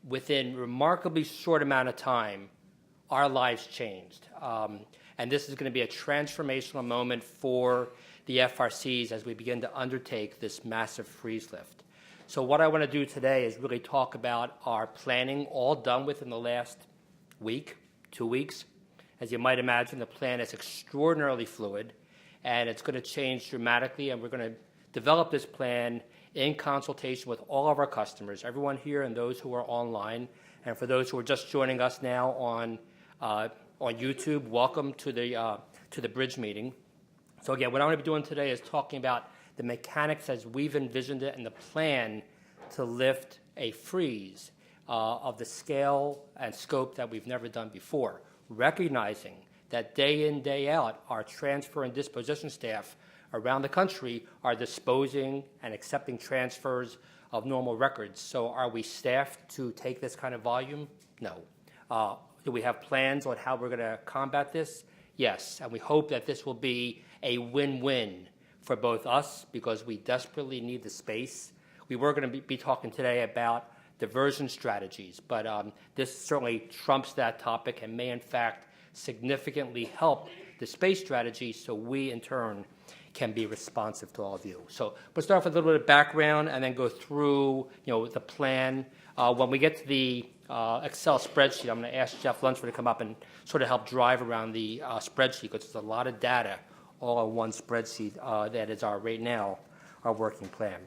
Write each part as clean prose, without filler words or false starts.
Within a remarkably short amount of time, our lives changed. And this is going to be a transformational moment for the FRCs as we begin to undertake this massive freeze lift. So what I want to do today is really talk about our planning, all done within the last week, 2 weeks. As you might imagine, the plan is extraordinarily fluid, and it's going to change dramatically, and we're going to develop this plan in consultation with all of our customers, everyone here and those who are online. And for those who are just joining us now on YouTube, welcome to the BRIDG meeting. So again, what I'm going to be doing today is talking about the mechanics as we've envisioned it and the plan to lift a freeze of the scale and scope that we've never done before, recognizing that day in, day out, our transfer and disposition staff around the country are disposing and accepting transfers of normal records. So are we staffed to take this kind of volume? No. Do we have plans on how we're going to combat this? Yes, and we hope that this will be a win-win for both us because we desperately need the space. We were going to be talking today about diversion strategies, but this certainly trumps that topic and may in fact significantly help the space strategy so we in turn can be responsive to all of you. So we'll start with a little bit of background and then go through the plan. When we get to the Excel spreadsheet, I'm going to ask Jeff Lunsford to come up and sort of help drive around the spreadsheet because there's a lot of data all on one spreadsheet that is right now our working plan.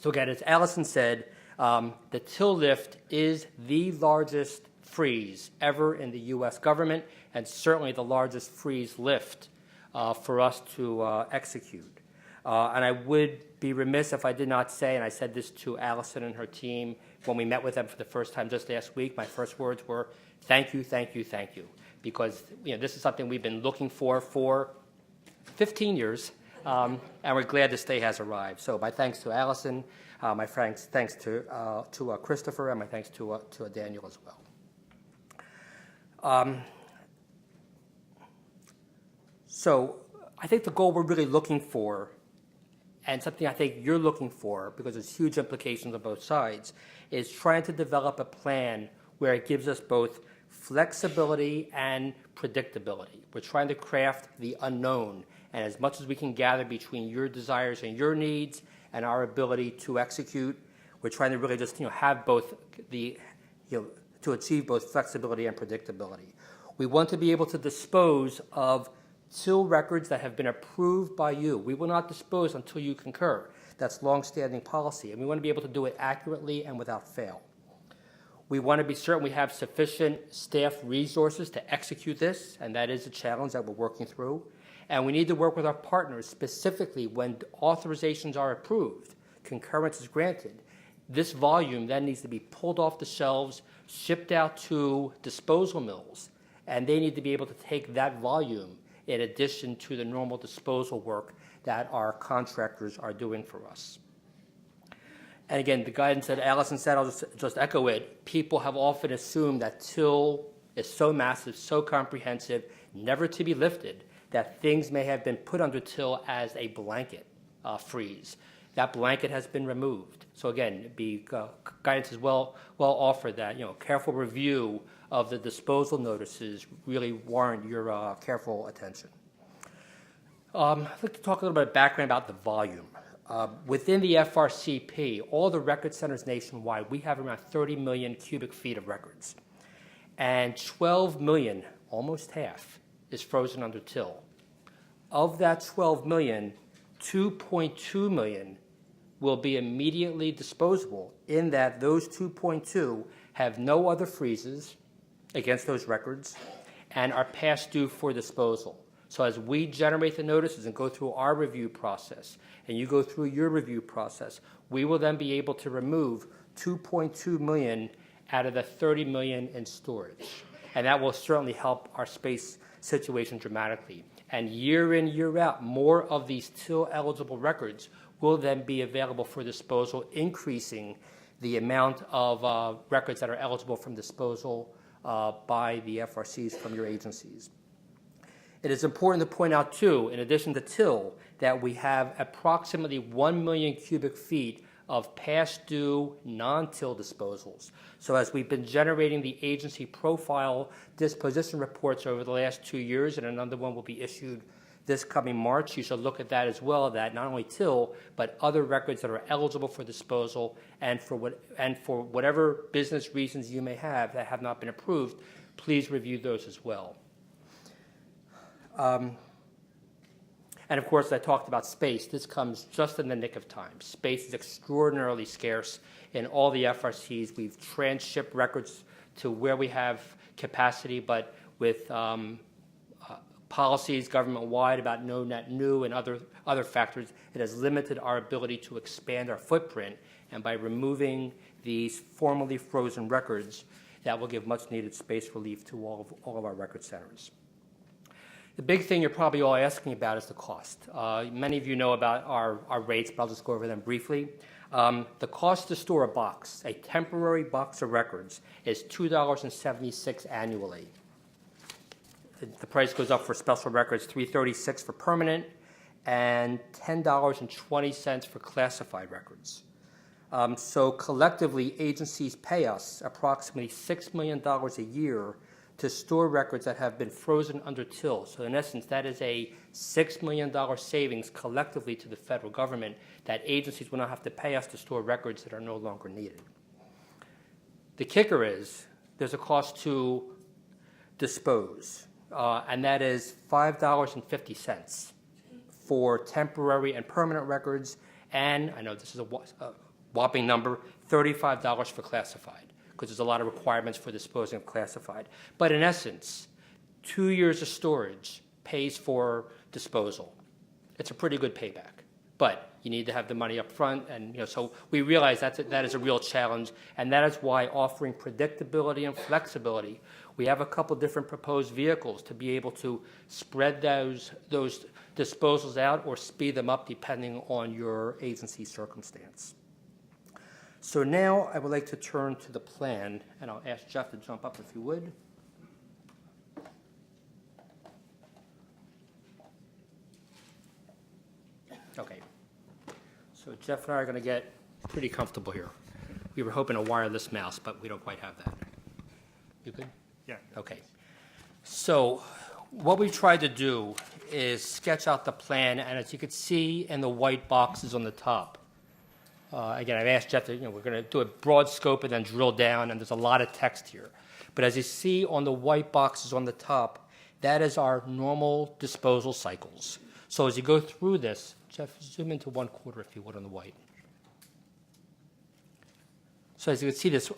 So again, as Allison said, the till lift is the largest freeze ever in the U.S. government and certainly the largest freeze lift for us to execute. And I would be remiss if I did not say, and I said this to Allison and her team when we met with them for the first time just last week, my first words were, thank you, thank you, thank you. Because this is something we've been looking for 15 years, and we're glad this day has arrived. So my thanks to Allison, my thanks to Christopher, and my thanks to Daniel as well. So I think the goal we're really looking for, and something I think you're looking for, because there's huge implications on both sides, is trying to develop a plan where it gives us both flexibility and predictability. We're trying to craft the unknown, and as much as we can gather between your desires and your needs and our ability to execute, we're trying to really just have both to achieve both flexibility and predictability. We want to be able to dispose of till records that have been approved by you. We will not dispose until you concur. That's longstanding policy, and we want to be able to do it accurately and without fail. We want to be certain we have sufficient staff resources to execute this, and that is a challenge that we're working through. And we need to work with our partners specifically when authorizations are approved, concurrence is granted. This volume then needs to be pulled off the shelves, shipped out to disposal mills, and they need to be able to take that volume in addition to the normal disposal work that our contractors are doing for us. And again, the guidance that Allison said, I'll just echo it. People have often assumed that till is so massive, so comprehensive, never to be lifted, that things may have been put under till as a blanket freeze. That blanket has been removed. So again, guidance is well offered that careful review of the disposal notices really warrant your careful attention. I'd like to talk a little bit of background about the volume. Within the FRCP, all the record centers nationwide, we have around 30 million cubic feet of records. And 12 million, almost half, is frozen under till. Of that 12 million, 2.2 million will be immediately disposable in that those 2.2 have no other freezes against those records and are past due for disposal. So as we generate the notices and go through our review process, and you go through your review process, we will then be able to remove 2.2 million out of the 30 million in storage. And that will certainly help our space situation dramatically. And year in, year out, more of these till-eligible records will then be available for disposal, increasing the amount of records that are eligible from disposal by the FRCs from your agencies. It is important to point out, too, in addition to till, that we have approximately 1 million cubic feet of past due non-till disposals. So as we've been generating the agency profile disposition reports over the last 2 years, and another one will be issued this coming March, you should look at that as well, that not only till, but other records that are eligible for disposal, and for whatever business reasons you may have that have not been approved, please review those as well. And of course, I talked about space. This comes just in the nick of time. Space is extraordinarily scarce in all the FRCs. We've transshipped records to where we have capacity, but with policies government-wide about no net new and other factors, it has limited our ability to expand our footprint. And by removing these formerly frozen records, that will give much-needed space relief to all of our record centers. The big thing you're probably all asking about is the cost. Many of you know about our rates, but I'll just go over them briefly. The cost to store a box, a temporary box of records, is $2.76 annually. The price goes up for special records, $3.36 for permanent, and $10.20 for classified records. So collectively, agencies pay us approximately $6 million a year to store records that have been frozen under till. So in essence, that is a $6 million savings collectively to the federal government that agencies will not have to pay us to store records that are no longer needed. The kicker is there's a cost to dispose, and that is $5.50 for temporary and permanent records, and I know this is a whopping number, $35 for classified, because there's a lot of requirements for disposing of classified. But in essence, 2 years of storage pays for disposal. It's a pretty good payback, but you need to have the money up front, and so we realize that is a real challenge, and that is why offering predictability and flexibility, we have a couple different proposed vehicles to be able to spread those disposals out or speed them up depending on your agency circumstance. So now I would like to turn to the plan, and I'll ask Jeff to jump up if you would. Okay. So Jeff and I are going to get pretty comfortable here. We were hoping a wireless mouse, but we don't quite have that. You good? Yeah. Okay. So what we've tried to do is sketch out the plan, and as you can see in the white boxes on the top, again, I've asked Jeff to, we're going to do a broad scope and then drill down, and there's a lot of text here. But as you see on the white boxes on the top, that is our normal disposal cycles. So as you go through this, Jeff, zoom into 1/4 if you would on the white. So as you can see this,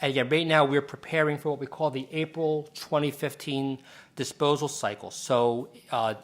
again, right now we're preparing for what we call the April 2015 disposal cycle. So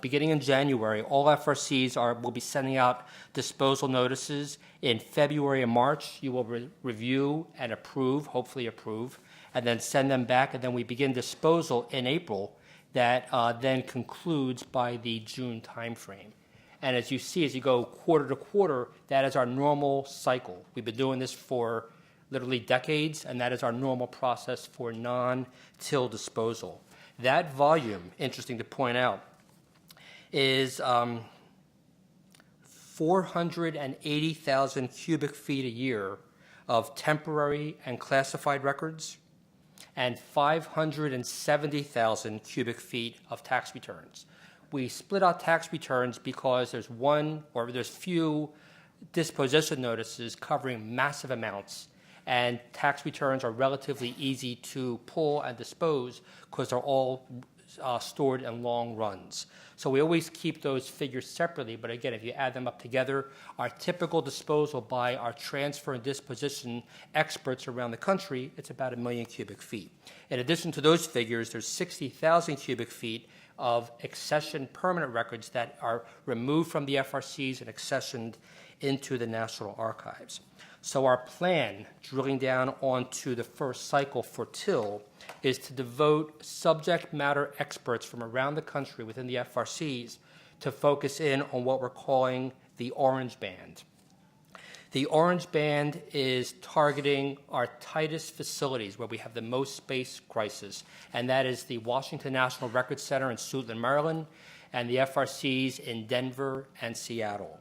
beginning in January, all FRCs will be sending out disposal notices. In February and March, you will review and approve, hopefully approve, and then send them back, and then we begin disposal in April that then concludes by the June timeframe. And as you see, as you go quarter to quarter, that is our normal cycle. We've been doing this for literally decades, and that is our normal process for non-till disposal. That volume, interesting to point out, is 480,000 cubic feet a year of temporary and classified records, and 570,000 cubic feet of tax returns. We split out tax returns because there's few disposition notices covering massive amounts, and tax returns are relatively easy to pull and dispose because they're all stored in long runs. So we always keep those figures separately, but again, if you add them up together, our typical disposal by our transfer and disposition experts around the country, it's about 1 million cubic feet. In addition to those figures, there's 60,000 cubic feet of accession permanent records that are removed from the FRCs and accessioned into the National Archives. So our plan, drilling down onto the first cycle for till, is to devote subject matter experts from around the country within the FRCs to focus in on what we're calling the orange band. The orange band is targeting our tightest facilities where we have the most space crisis, and that is the Washington National Records Center in Suitland, Maryland, and the FRCs in Denver and Seattle.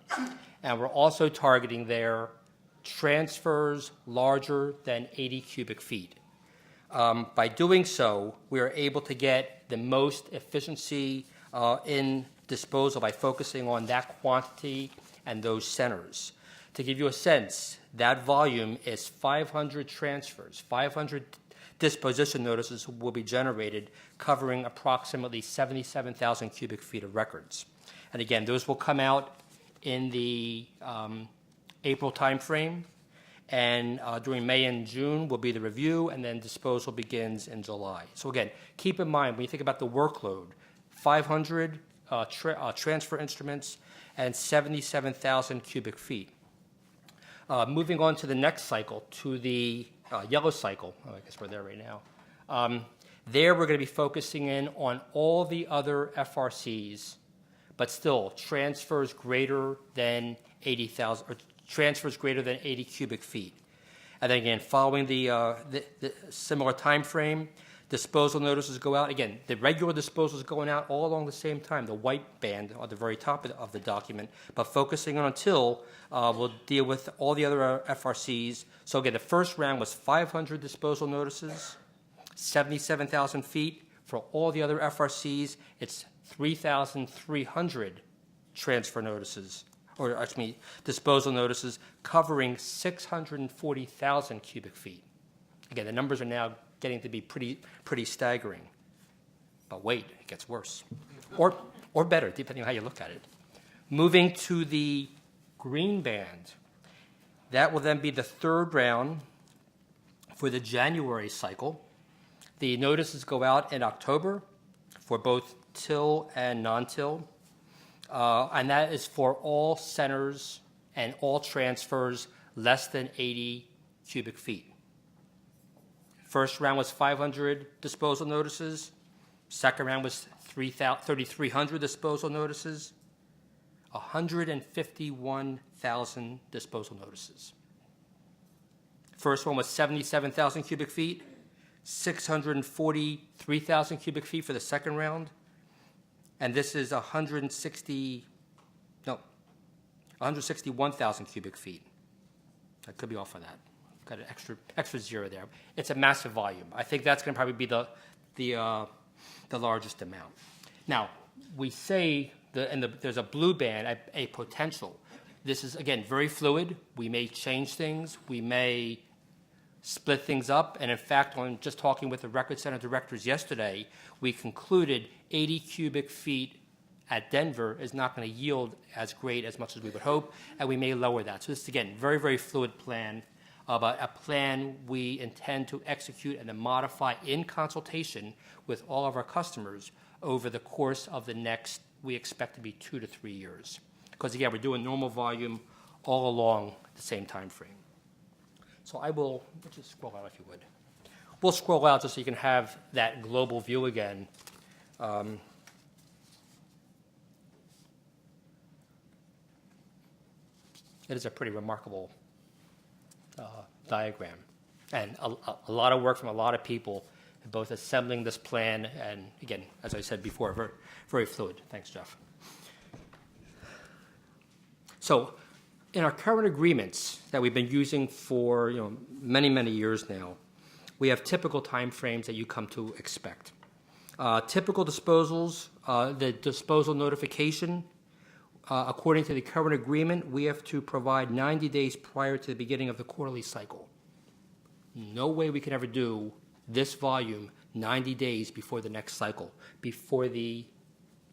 And we're also targeting there transfers larger than 80 cubic feet. By doing so, we are able to get the most efficiency in disposal by focusing on that quantity and those centers. To give you a sense, that volume is 500 transfers, 500 disposition notices will be generated covering approximately 77,000 cubic feet of records. And again, those will come out in the April timeframe, and during May and June will be the review, and then disposal begins in July. So again, keep in mind when you think about the workload, 500 transfer instruments and 77,000 cubic feet. Moving on to the next cycle, to the yellow cycle, I guess we're there right now. There we're going to be focusing in on all the other FRCs, but still transfers greater than 80,000, or transfers greater than 80 cubic feet. And then again, following the similar time frame, disposal notices go out. Again, the regular disposals going out all along the same time, the white band at the very top of the document, but focusing on until we'll deal with all the other FRCs. So again, the first round was 500 disposal notices, 77,000 feet. For all the other FRCs, it's 3,300 transfer notices, or actually disposal notices, covering 640,000 cubic feet. Again, the numbers are now getting to be pretty staggering. But wait, it gets worse. Or better, depending on how you look at it. Moving to the green band, that will then be the third round for the January cycle. The notices go out in October for both till and non-till. And that is for all centers and all transfers less than 80 cubic feet. First round was 500 disposal notices. Second round was 3,300 disposal notices. 151,000 disposal notices. First one was 77,000 cubic feet. 643,000 cubic feet for the second round. And this is 161,000 cubic feet. I could be off on that. Got an extra zero there. It's a massive volume. I think that's going to probably be the largest amount. Now, we say there's a blue band, a potential. This is, again, very fluid. We may change things. We may split things up. And in fact, on just talking with the record center directors yesterday, we concluded 80 cubic feet at Denver is not going to yield as great as much as we would hope, and we may lower that. So this is, again, very, very fluid plan, but a plan we intend to execute and then modify in consultation with all of our customers over the course of the next, we expect to be 2 to 3 years. Because, again, we're doing normal volume all along the same time frame. So I will, just scroll out if you would. We'll scroll out just so you can have that global view again. It is a pretty remarkable diagram, and a lot of work from a lot of people, both assembling this plan and, again, as I said before, very, very fluid. Thanks, Jeff. So in our current agreements that we've been using for many, many years now, we have typical time frames that you come to expect. Typical disposals, the disposal notification, according to the current agreement, we have to provide 90 days prior to the beginning of the quarterly cycle. No way we can ever do this volume 90 days before the next cycle, before the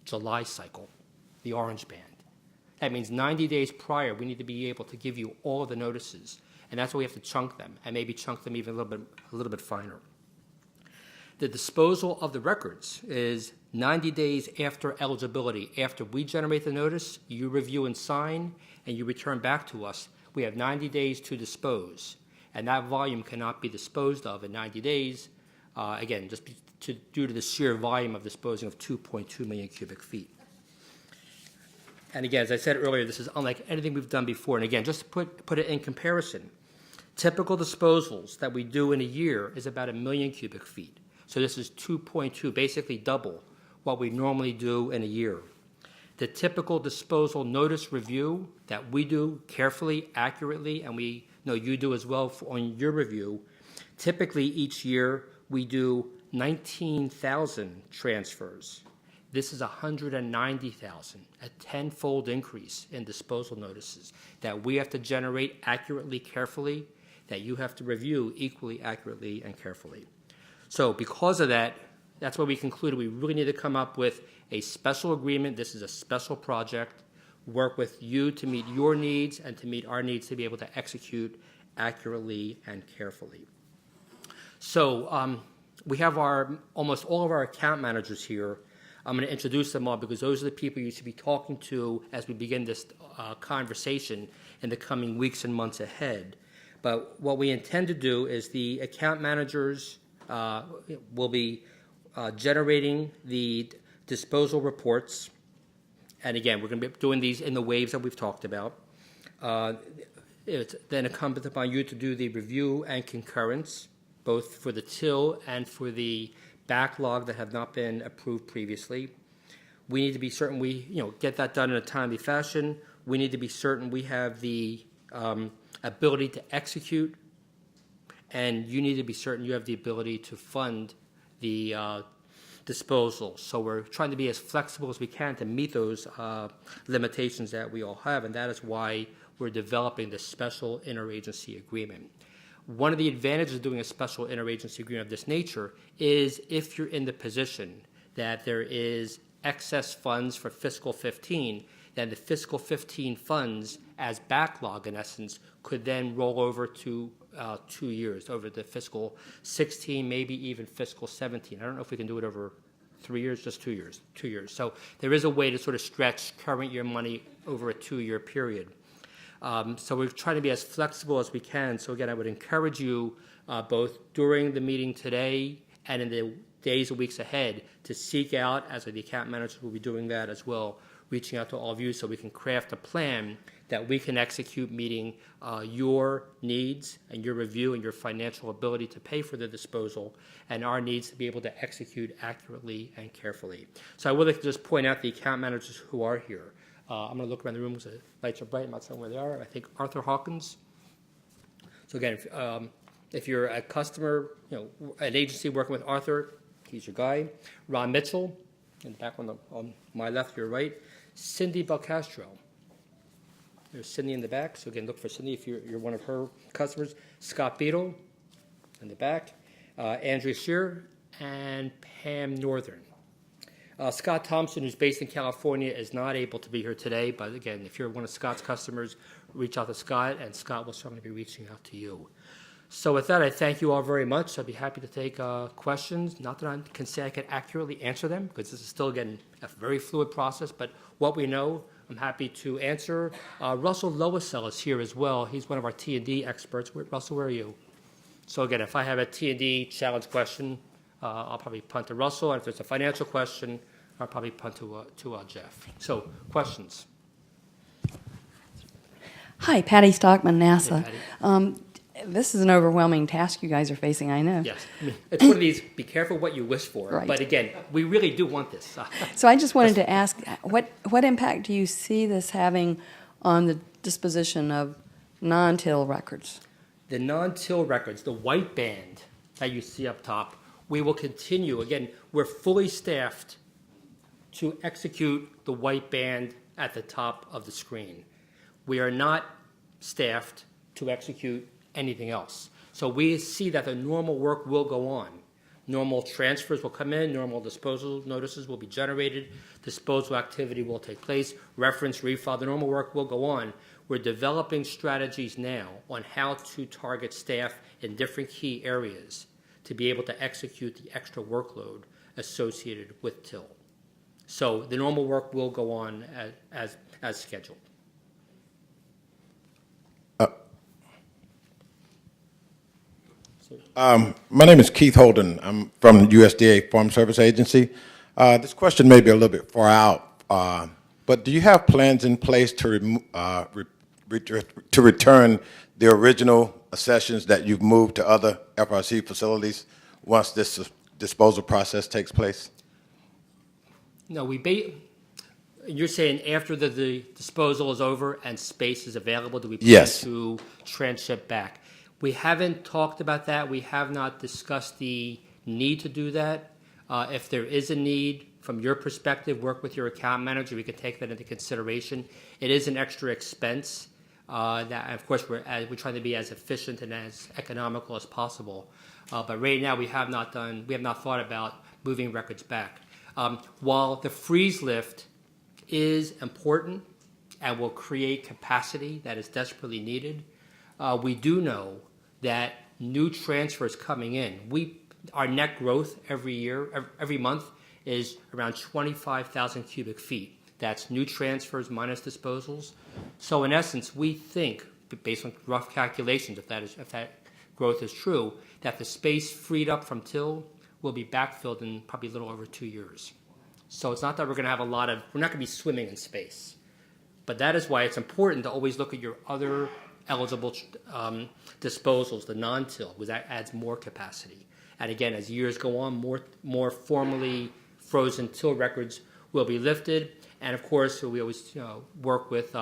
July cycle, the orange band. That means 90 days prior, we need to be able to give you all of the notices, and that's why we have to chunk them, and maybe chunk them even a little bit finer. The disposal of the records is 90 days after eligibility. After we generate the notice, you review and sign, and you return back to us. We have 90 days to dispose, and that volume cannot be disposed of in 90 days, again, just due to the sheer volume of disposing of 2.2 million cubic feet. And again, as I said earlier, this is unlike anything we've done before. And again, just to put it in comparison, typical disposals that we do in a year is about 1 million cubic feet. So this is 2.2, basically double what we normally do in a year. The typical disposal notice review that we do carefully, accurately, and we know you do as well on your review, typically each year we do 19,000 transfers. This is 190,000, a tenfold increase in disposal notices that we have to generate accurately, carefully, that you have to review equally accurately and carefully. So because of that, that's why we concluded we really need to come up with a special agreement. This is a special project. Work with you to meet your needs and to meet our needs to be able to execute accurately and carefully. So we have almost all of our account managers here. I'm going to introduce them all because those are the people you should be talking to as we begin this conversation in the coming weeks and months ahead. But what we intend to do is the account managers will be generating the disposal reports. And again, we're going to be doing these in the waves that we've talked about. It's then incumbent upon you to do the review and concurrence, both for the till and for the backlog that have not been approved previously. We need to be certain we get that done in a timely fashion. We need to be certain we have the ability to execute, and you need to be certain you have the ability to fund the disposal. So we're trying to be as flexible as we can to meet those limitations that we all have, and that is why we're developing this special interagency agreement. One of the advantages of doing a special interagency agreement of this nature is if you're in the position that there is excess funds for fiscal 15, then the fiscal 15 funds as backlog, in essence, could then roll over to 2 years, over the fiscal 16, maybe even fiscal 17. I don't know if we can do it over 3 years, just 2 years. 2 years. So there is a way to sort of stretch current year money over a 2-year period. So we're trying to be as flexible as we can. So again, I would encourage you both during the meeting today and in the days and weeks ahead to seek out, as the account managers will be doing that as well, reaching out to all of you so we can craft a plan that we can execute meeting your needs and your review and your financial ability to pay for the disposal and our needs to be able to execute accurately and carefully. So I would like to just point out the account managers who are here. I'm going to look around the room because the lights are bright. I'm not certain where they are. I think Arthur Hawkins. So again, if you're a customer, an agency working with Arthur, he's your guy. Ron Mitchell, in the back on my left, your right. Cindy Belcastro. There's Cindy in the back. So again, look for Cindy if you're one of her customers. Scott Beadle in the back. Andrea Shear and Pam Northern. Scott Thompson, who's based in California, is not able to be here today. But again, if you're one of Scott's customers, reach out to Scott, and Scott will certainly be reaching out to you. So with that, I thank you all very much. I'd be happy to take questions. Not that I can say I can accurately answer them, because this is still, again, a very fluid process. But what we know, I'm happy to answer. Russell Loisel is here as well. He's one of our T&D experts. Russell, where are you? So again, if I have a T&D challenge question, I'll probably punt to Russell. And if there's a financial question, I'll probably punt to Jeff. So, questions? Hi, Patty Stockman, NASA. Hey, Patty. This is an overwhelming task you guys are facing, I know. Yes. I mean, it's one of these, be careful what you wish for. Right. But again, we really do want this. So I just wanted to ask, what impact do you see this having on the disposition of non-till records? The non-till records, the white band that you see up top, we will continue. Again, we're fully staffed to execute the white band at the top of the screen. We are not staffed to execute anything else. So we see that the normal work will go on. Normal transfers will come in, normal disposal notices will be generated, disposal activity will take place, reference, refile, the normal work will go on. We're developing strategies now on how to target staff in different key areas to be able to execute the extra workload associated with till. So the normal work will go on as scheduled. My name is Keith Holden. I'm from the USDA Farm Service Agency. This question may be a little bit far out, but do you have plans in place to return the original accessions that you've moved to other FRC facilities once this disposal process takes place? No, You're saying after the disposal is over and space is available, do we plan Yes. to transship back? We haven't talked about that. We have not discussed the need to do that. If there is a need, from your perspective, work with your account manager. We could take that into consideration. It is an extra expense. That, of course, we're trying to be as efficient and as economical as possible. But right now, we have not thought about moving records back. While the freeze lift is important and will create capacity that is desperately needed, we do know that new transfers coming in. Our net growth every month is around 25,000 cubic feet. That's new transfers minus disposals. So in essence, we think, based on rough calculations, if that growth is true, that the space freed up from till will be backfilled in probably a little over 2 years. So it's not that we're going to have we're not going to be swimming in space. But that is why it's important to always look at your other eligible disposals, the non-till, because that adds more capacity. And again, as years go on, more formally frozen till records will be lifted. And of course, we always work with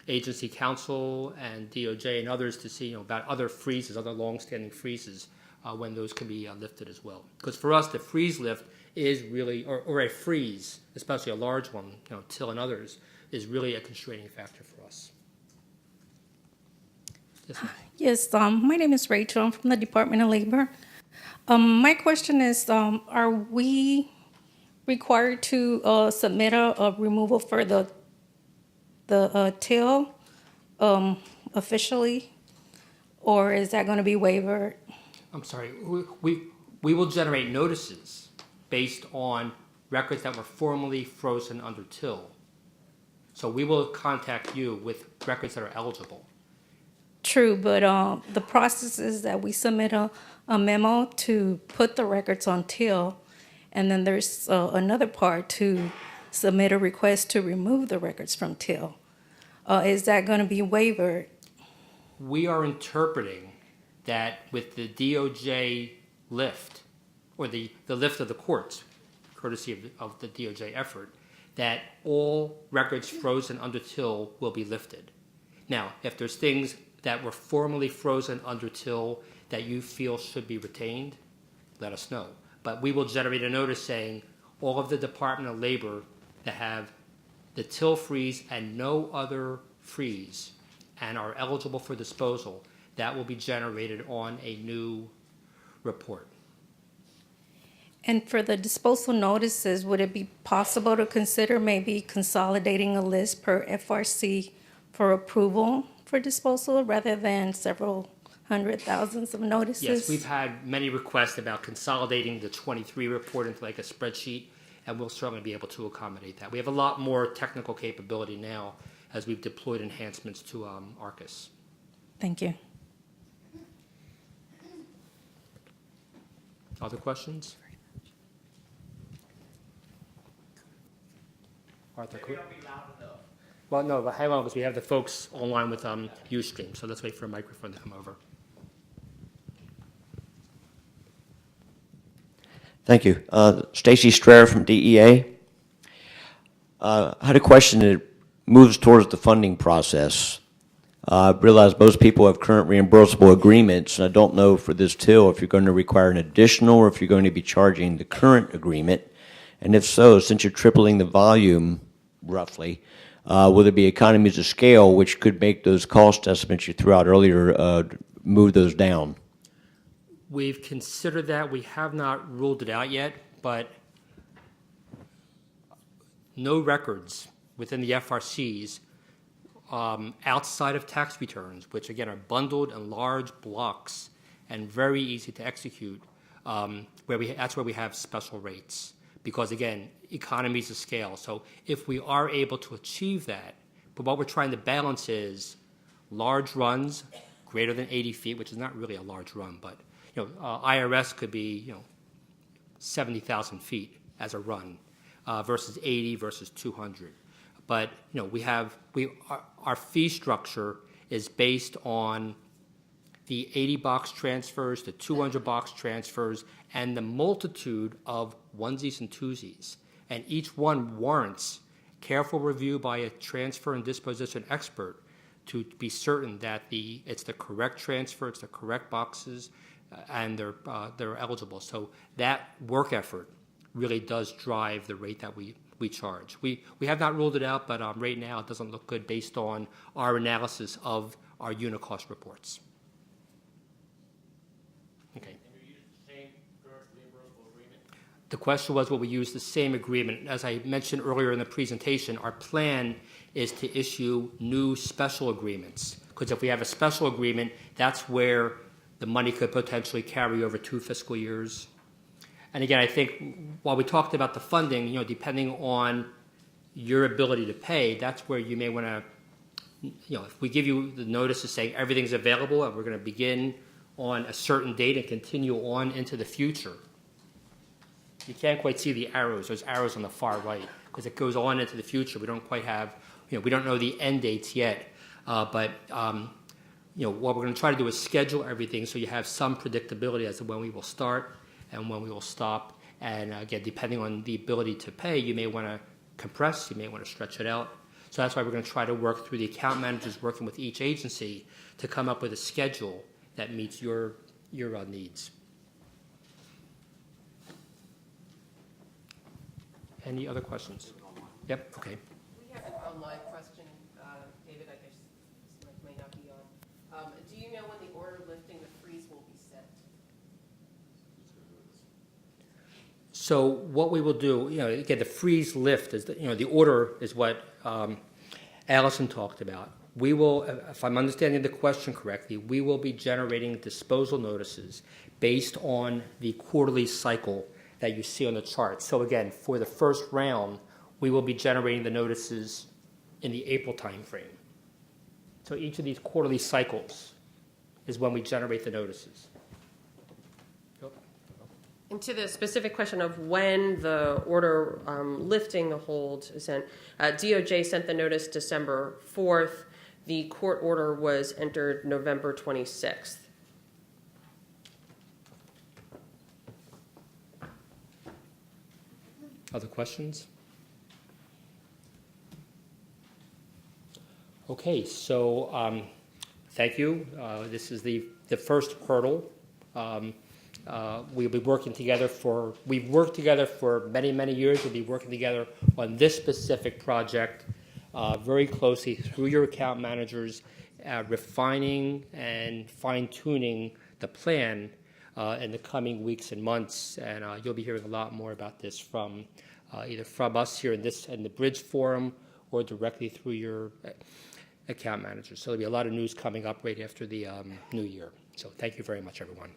agency counsel and DOJ and others to see about other freezes, other long-standing freezes, when those can be lifted as well. Because for us, the freeze lift is really, or a freeze, especially a large one, till and others, is really a constraining factor for us. Yes, ma'am. Yes, my name is Rachel. I'm from the Department of Labor. My question is, are we required to submit a removal for the till officially, or is that going to be waived? I'm sorry, we will generate notices based on records that were formerly frozen under till. So we will contact you with records that are eligible. True, but the process is that we submit a memo to put the records on till, and then there's another part to submit a request to remove the records from till. Is that going to be waived? We are interpreting that with the DOJ lift, or the lift of the courts, courtesy of the DOJ effort, that all records frozen under till will be lifted. Now, if there's things that were formerly frozen under till that you feel should be retained, let us know. But we will generate a notice saying all of the Department of Labor that have the till freeze and no other freeze and are eligible for disposal, that will be generated on a new report. And for the disposal notices, would it be possible to consider maybe consolidating a list per FRC for approval for disposal rather than several hundred thousands of notices? Yes, we've had many requests about consolidating the 23 report into like a spreadsheet, and we'll certainly be able to accommodate that. We have a lot more technical capability now as we've deployed enhancements to ARCUS. Thank you. Other questions? Arthur, maybe I'll be loud enough. Well, no, but hang on, because we have the folks online with Ustream, so let's wait for a microphone to come over. Thank you. Stacy Strayer from DEA. I had a question that moves towards the funding process. I realize most people have current reimbursable agreements, and I don't know for this till if you're going to require an additional or if you're going to be charging the current agreement. And if so, since you're tripling the volume, roughly, will there be economies of scale which could make those cost estimates you threw out earlier move those down? We've considered that. We have not ruled it out yet, but no records within the FRCs outside of tax returns, which again are bundled in large blocks and very easy to execute, that's where we have special rates. Because again, economies of scale. So if we are able to achieve that, but what we're trying to balance is large runs greater than 80 feet, which is not really a large run, but IRS could be 70,000 feet as a run versus 80 versus 200. But our fee structure is based on the 80 box transfers, the 200 box transfers, and the multitude of onesies and twosies. And each one warrants careful review by a transfer and disposition expert to be certain that it's the correct transfer, it's the correct boxes, and they're eligible. So that work effort really does drive the rate that we charge. We have not ruled it out, but right now it doesn't look good based on our analysis of our unit cost reports. Okay. And you use the same current reimbursable agreement? The question was, will we use the same agreement? As I mentioned earlier in the presentation, our plan is to issue new special agreements. Because if we have a special agreement, that's where the money could potentially carry over 2 fiscal years. And again, I think while we talked about the funding, depending on your ability to pay, that's where you may want to, if we give you the notice to say everything's available and we're going to begin on a certain date and continue on into the future, you can't quite see the arrows. There's arrows on the far right because it goes on into the future. We don't quite have, we don't know the end dates yet. But what we're going to try to do is schedule everything so you have some predictability as to when we will start and when we will stop. And again, depending on the ability to pay, you may want to compress, you may want to stretch it out. So that's why we're going to try to work through the account managers working with each agency to come up with a schedule that meets your needs. Any other questions? Yep, okay. We have an online question, David, I guess this mic may not be on. Do you know when the order lifting the freeze will be sent? So what we will do, again, the freeze lift is, the order is what Allison talked about. We will, if I'm understanding the question correctly, we will be generating disposal notices based on the quarterly cycle that you see on the chart. So again, for the first round, we will be generating the notices in the April timeframe. So each of these quarterly cycles is when we generate the notices. And to the specific question of when the order lifting the hold is sent, DOJ sent the notice December 4th. The court order was entered November 26th. Other questions? Okay, so thank you. This is the first hurdle. We'll be working together we've worked together for many, many years. We'll be working together on this specific project very closely through your account managers, refining and fine-tuning the plan in the coming weeks and months. And you'll be hearing a lot more about this from either from us here in the BRIDG forum or directly through your account managers. So there'll be a lot of news coming up right after the new year. So thank you very much, everyone.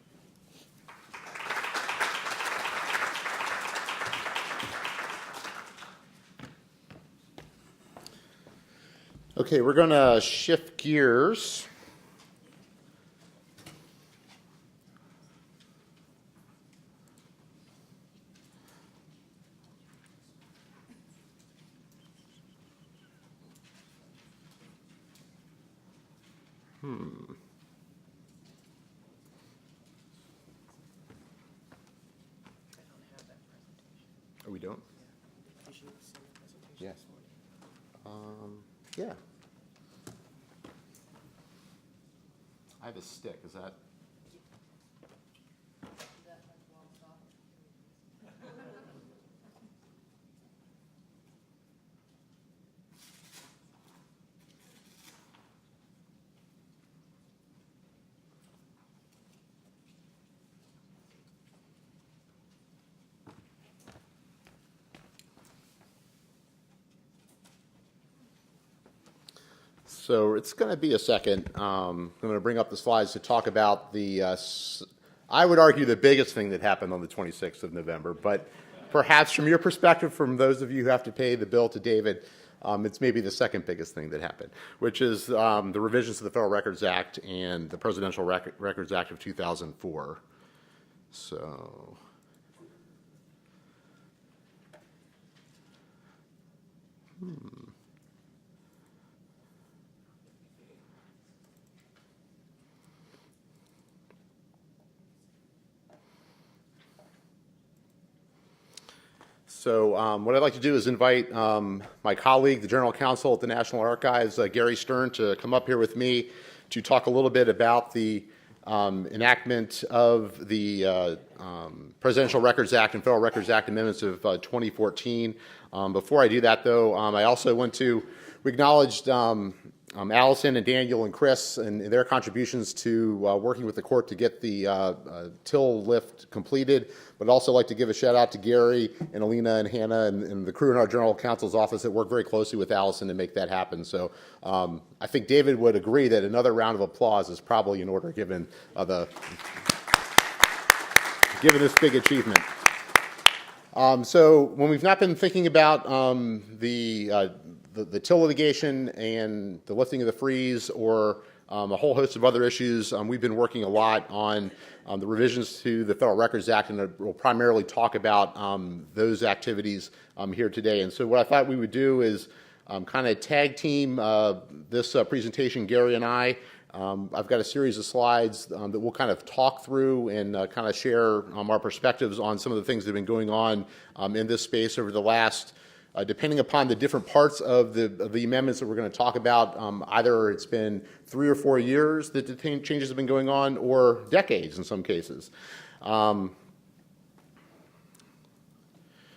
Okay, we're going to shift gears. Oh, we don't? Yes. Yeah. I have a stick. Is that? So it's going to be a second. I'm going to bring up the slides to talk about I would argue the biggest thing that happened on the 26th of November, but perhaps from your perspective, from those of you who have to pay the bill to David, it's maybe the second biggest thing that happened, which is the revisions to the Federal Records Act and the Presidential Records Act of 2004. So... So what I'd like to do is invite my colleague, the General Counsel at the National Archives, Gary Stern, to come up here with me to talk a little bit about the enactment of the Presidential Records Act and Federal Records Act amendments of 2014. Before I do that, though, I also want to acknowledge Allison and Daniel and Chris and their contributions to working with the court to get the till lift completed, but also like to give a shout out to Gary and Alina and Hannah and the crew in our General Counsel's office that worked very closely with Allison to make that happen. So I think David would agree that another round of applause is probably in order given this big achievement. So when we've not been thinking about the till litigation and the lifting of the freeze or a whole host of other issues, we've been working a lot on the revisions to the Federal Records Act, and we'll primarily talk about those activities here today. And so what I thought we would do is kind of tag team this presentation, Gary and I. I've got a series of slides that we'll kind of talk through and kind of share our perspectives on some of the things that have been going on in this space over the last, depending upon the different parts of the amendments that we're going to talk about, either it's been 3 or 4 years that the changes have been going on, or decades in some cases.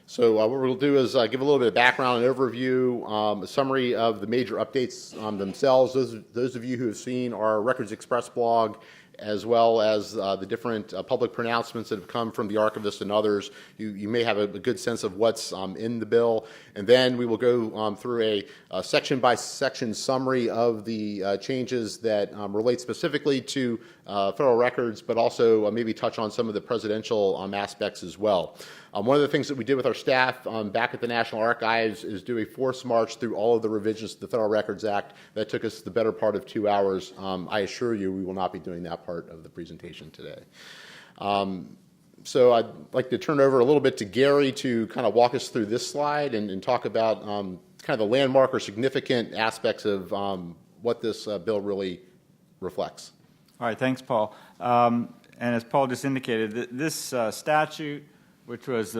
So what we'll do is give a little bit of background and overview, a summary of the major updates themselves. Those of you who have seen our Records Express blog, as well as the different public pronouncements that have come from the archivist and others, you may have a good sense of what's in the bill. And then we will go through a section-by-section summary of the changes that relate specifically to federal records, but also maybe touch on some of the presidential aspects as well. One of the things that we did with our staff back at the National Archives is do a forced march through all of the revisions to the Federal Records Act. That took us the better part of 2 hours. I assure you we will not be doing that part of the presentation today. So I'd like to turn over a little bit to Gary to kind of walk us through this slide and talk about kind of the landmark or significant aspects of what this bill really reflects. All right, thanks, Paul. And as Paul just indicated, this statute, which was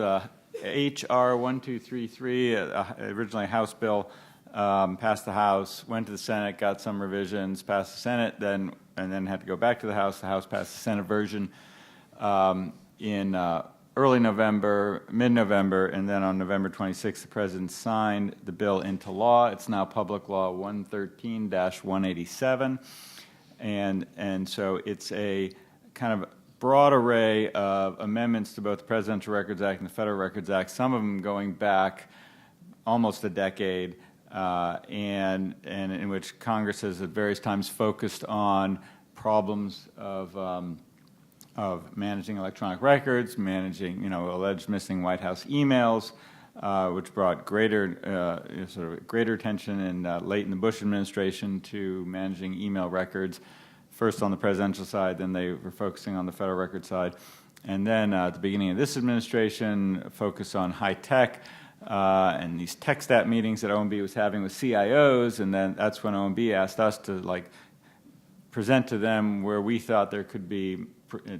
H.R. 1233, originally a House bill, passed the House, went to the Senate, got some revisions, passed the Senate, and then had to go back to the House. The House passed the Senate version in early November, mid-November, and then on November 26th, the President signed the bill into law. It's now Public Law 113-187, and so it's a kind of broad array of amendments to both the Presidential Records Act and the Federal Records Act, some of them going back almost a decade, and in which Congress has at various times focused on problems of managing electronic records, managing alleged missing White House emails, which brought greater attention late in the Bush administration to managing email records. First on the presidential side, then they were focusing on the federal record side. And then at the beginning of this administration, focus on high tech and these TechStat meetings that OMB was having with CIOs, and then that's when OMB asked us to present to them where we thought there could be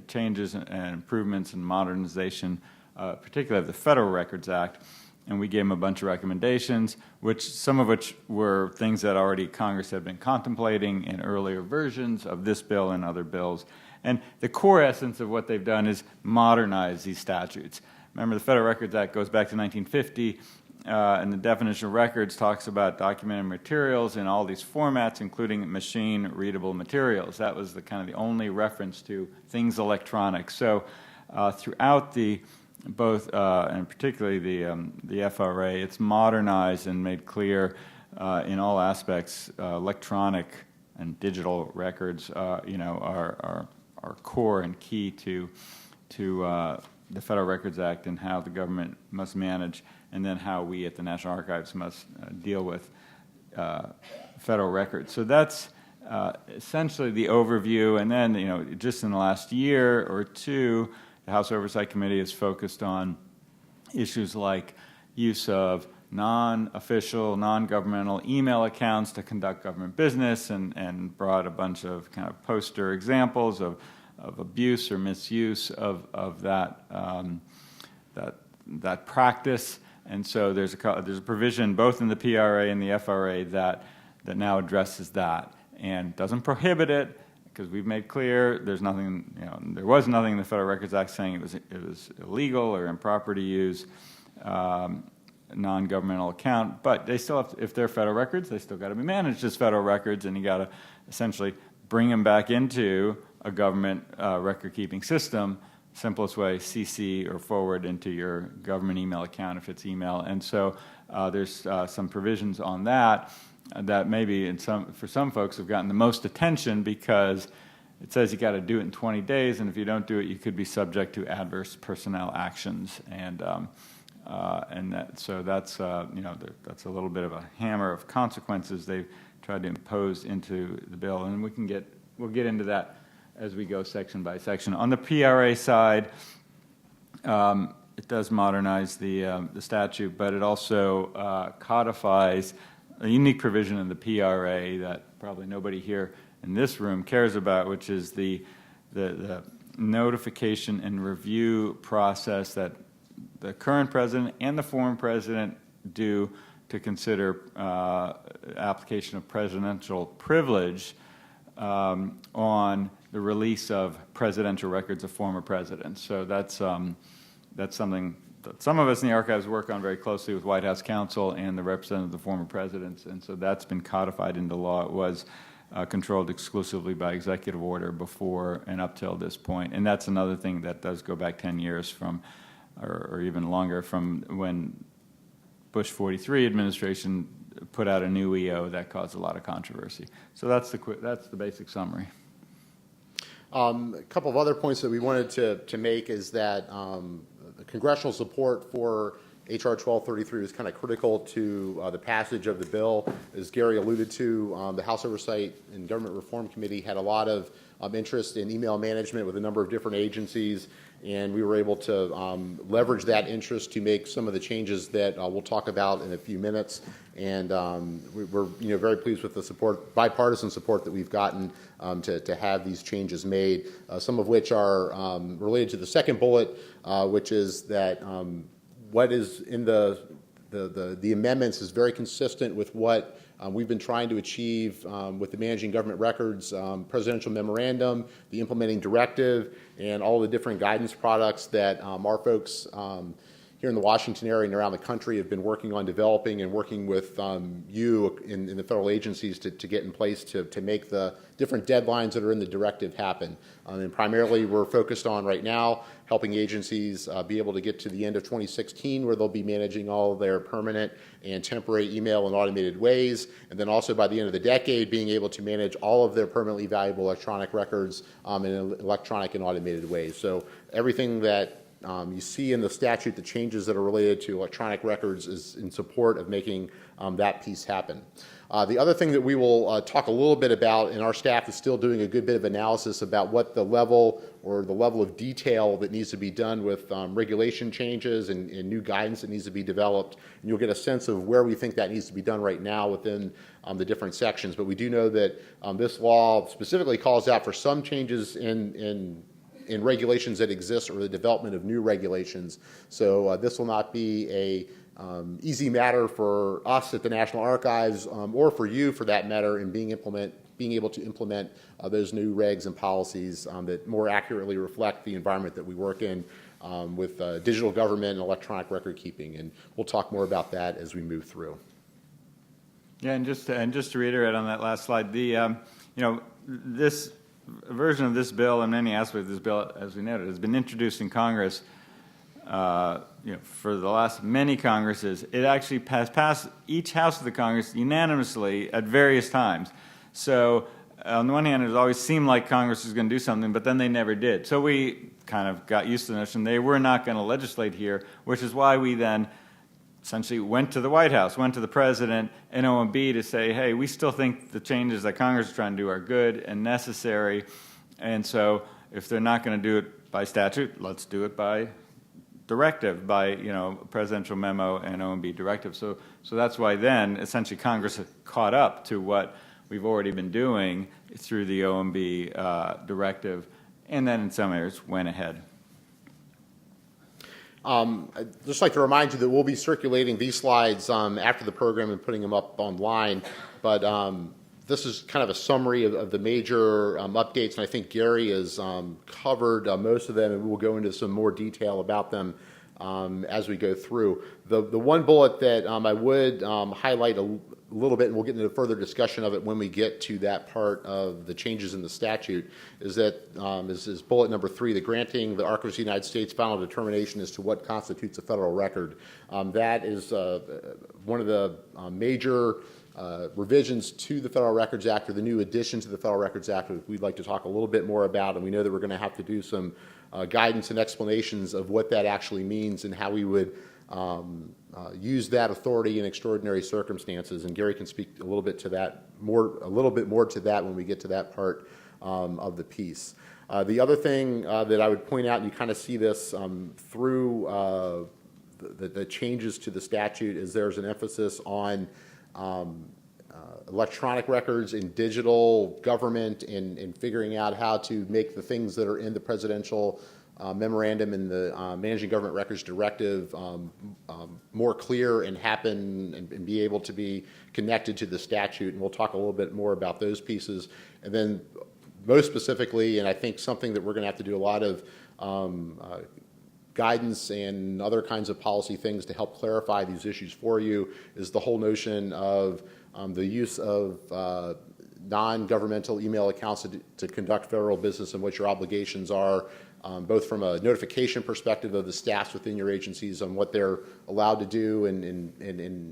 changes and improvements and modernization, particularly of the Federal Records Act. And we gave them a bunch of recommendations, some of which were things that already Congress had been contemplating in earlier versions of this bill and other bills. And the core essence of what they've done is modernize these statutes. Remember, the Federal Records Act goes back to 1950, and the definition of records talks about documented materials in all these formats, including machine-readable materials. That was the only reference to things electronic. So throughout both and particularly the FRA, it's modernized and made clear in all aspects. Electronic and digital records, are core and key to the Federal Records Act and how the government must manage, and then how we at the National Archives must deal with federal records. So that's essentially the overview. And then, just in the last year or two, the House Oversight Committee has focused on issues like use of non-official, non-governmental email accounts to conduct government business, and brought a bunch of kind of poster examples of abuse or misuse of that practice. And so there's a provision both in the PRA and the FRA that now addresses that and doesn't prohibit it, because we've made clear there's nothing, there was nothing in the Federal Records Act saying it was illegal or improper to use non-governmental account, but they still have, if they're federal records, they still got to be managed as federal records, and you got to essentially bring them back into a government record-keeping system. Simplest way, CC or forward into your government email account if it's email. And so there's some provisions on that that maybe for some folks have gotten the most attention, because it says you got to do it in 20 days, and if you don't do it, you could be subject to adverse personnel actions. And that's that's a little bit of a hammer of consequences they've tried to impose into the bill, and we'll get into that as we go section by section. On the PRA side, it does modernize the statute, but it also codifies a unique provision in the PRA that probably nobody here in this room cares about, which is the notification and review process that the current president and the former president do to consider application of presidential privilege on the release of presidential records of former presidents. So that's something that some of us in the archives work on very closely with White House counsel and the representative of the former presidents, and so that's been codified into law. It was controlled exclusively by executive order before and up till this point, and that's another thing that does go back 10 years from, or even longer, from when Bush 43 administration put out a new EO that caused a lot of controversy. So that's the basic summary. A couple of other points that we wanted to make is that the congressional support for H.R. 1233 was kind of critical to the passage of the bill. As Gary alluded to, the House Oversight and Government Reform Committee had a lot of interest in email management with a number of different agencies, and we were able to leverage that interest to make some of the changes that we'll talk about in a few minutes. And we're very pleased with the support, bipartisan support that we've gotten to have these changes made, some of which are related to the second bullet, which is that what is in the amendments is very consistent with what we've been trying to achieve with the Managing Government Records Presidential Memorandum, the Implementing Directive, and all the different guidance products that our folks here in the Washington area and around the country have been working on developing and working with you in the federal agencies to get in place to make the different deadlines that are in the directive happen. And primarily we're focused on right now helping agencies be able to get to the end of 2016 where they'll be managing all of their permanent and temporary email in automated ways, and then also by the end of the decade being able to manage all of their permanently valuable electronic records in electronic and automated ways. So everything that you see in the statute, the changes that are related to electronic records, is in support of making that piece happen. The other thing that we will talk a little bit about, and our staff is still doing a good bit of analysis about what the level of detail that needs to be done with regulation changes and new guidance that needs to be developed. And you'll get a sense of where we think that needs to be done right now within the different sections. But we do know that this law specifically calls out for some changes in regulations that exist or the development of new regulations. So this will not be a easy matter for us at the National Archives or for you for that matter in being able to implement those new regs and policies that more accurately reflect the environment that we work in with digital government and electronic record keeping. And we'll talk more about that as we move through. Yeah, and just to reiterate on that last slide, this version of this bill and many aspects of this bill, as we noted, has been introduced in Congress for the last many Congresses. It actually has passed each house of the Congress unanimously at various times. So on the one hand, it always seemed like Congress was going to do something, but then they never did. So we kind of got used to the notion they were not going to legislate here, which is why we then essentially went to the White House, went to the President and OMB to say, hey, we still think the changes that Congress is trying to do are good and necessary, and so if they're not going to do it by statute, let's do it by directive, by presidential memo and OMB directive. So that's why then essentially Congress caught up to what we've already been doing through the OMB directive, and then in some areas went ahead. I'd just like to remind you that we'll be circulating these slides after the program and putting them up online. But this is kind of a summary of the major updates, and I think Gary has covered most of them, and we will go into some more detail about them as we go through. The one bullet that I would highlight a little bit, and we'll get into further discussion of it when we get to that part of the changes in the statute, is that is bullet number 3, the granting the Archivist of the United States final determination as to what constitutes a federal record. That is one of the major revisions to the Federal Records Act, or the new addition to the Federal Records Act, that we'd like to talk a little bit more about, and we know that we're going to have to do some guidance and explanations of what that actually means and how we would use that authority in extraordinary circumstances. And Gary can speak a little bit to that a little bit more to that when we get to that part of the piece. The other thing that I would point out, and you kind of see this through the changes to the statute, is there's an emphasis on electronic records in digital government and figuring out how to make the things that are in the presidential memorandum and the Managing Government Records Directive more clear and happen and be able to be connected to the statute. And we'll talk a little bit more about those pieces. And then most specifically, and I think something that we're going to have to do a lot of guidance and other kinds of policy things to help clarify these issues for you, is the whole notion of the use of non-governmental email accounts to conduct federal business, and what your obligations are, both from a notification perspective of the staffs within your agencies on what they're allowed to do, and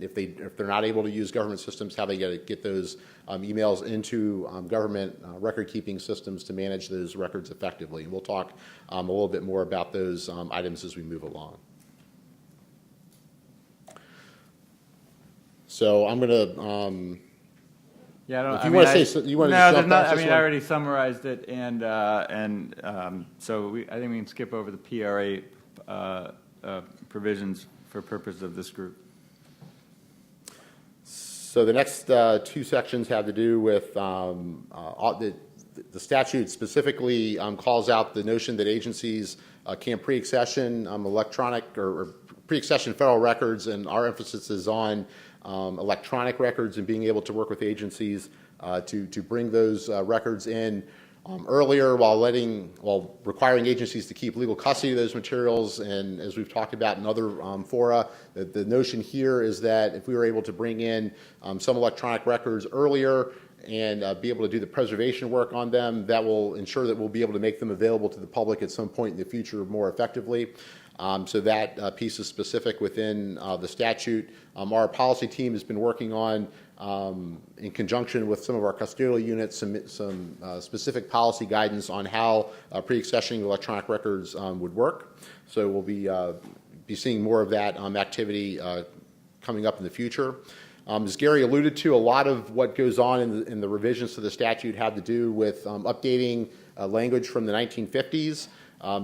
if they're not able to use government systems, how they get those emails into government record-keeping systems to manage those records effectively. And we'll talk a little bit more about those items as we move along. So I'm going to. Yeah, I don't. If you want to say, you want to no, jump not, past I this mean, one? I already summarized it, and so I think we can skip over the PRA provisions for purpose of this group. So the next two sections have to do with the statute specifically calls out the notion that agencies can pre-accession electronic or pre-accession federal records, and our emphasis is on electronic records and being able to work with agencies to bring those records in earlier, while requiring agencies to keep legal custody of those materials. And as we've talked about in other fora, the notion here is that if we were able to bring in some electronic records earlier and be able to do the preservation work on them, that will ensure that we'll be able to make them available to the public at some point in the future more effectively. So that piece is specific within the statute. Our policy team has been working on, in conjunction with some of our custodial units, some specific policy guidance on how pre-accessioning electronic records would work. So we'll be seeing more of that activity coming up in the future. As Gary alluded to, a lot of what goes on in the revisions to the statute have to do with updating language from the 1950s.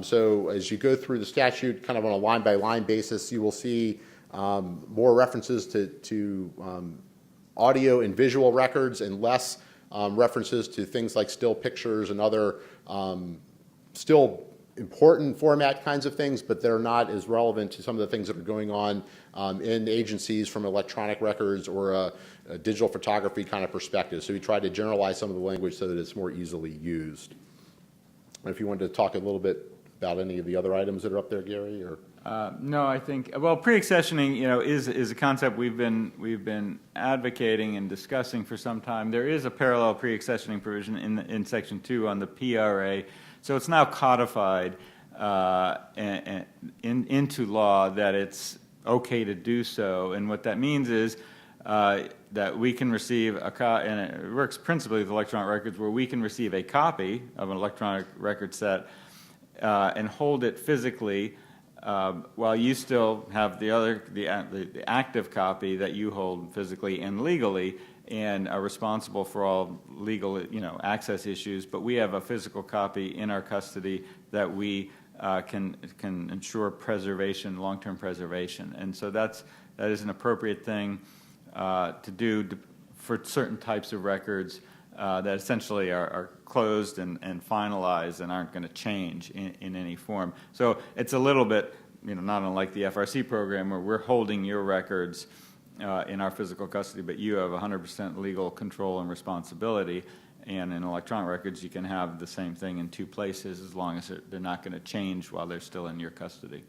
So as you go through the statute, kind of on a line-by-line basis, you will see more references to audio and visual records, and less references to things like still pictures and other still important format kinds of things, but they're not as relevant to some of the things that are going on in agencies from electronic records or a digital photography kind of perspective. So we try to generalize some of the language so that it's more easily used. And if you wanted to talk a little bit about any of the other items that are up there, Gary, or no, I think pre-accessioning, is a concept we've been advocating and discussing for some time. There is a parallel pre-accessioning provision in Section 2 on the PRA, so it's now codified into law that it's okay to do so. And what that means is that we can receive and it works principally with electronic records, where we can receive a copy of an electronic record set and hold it physically, while you still have the active copy that you hold physically and legally, and are responsible for all legal access issues. But we have a physical copy in our custody that we can ensure preservation, long-term preservation, and so that is an appropriate thing to do for certain types of records that essentially are closed and finalized and aren't going to change in any form. So it's a little bit not unlike the FRC program where we're holding your records in our physical custody, but you have 100% legal control and responsibility. And in electronic records, you can have the same thing in two places as long as they're not going to change while they're still in your custody.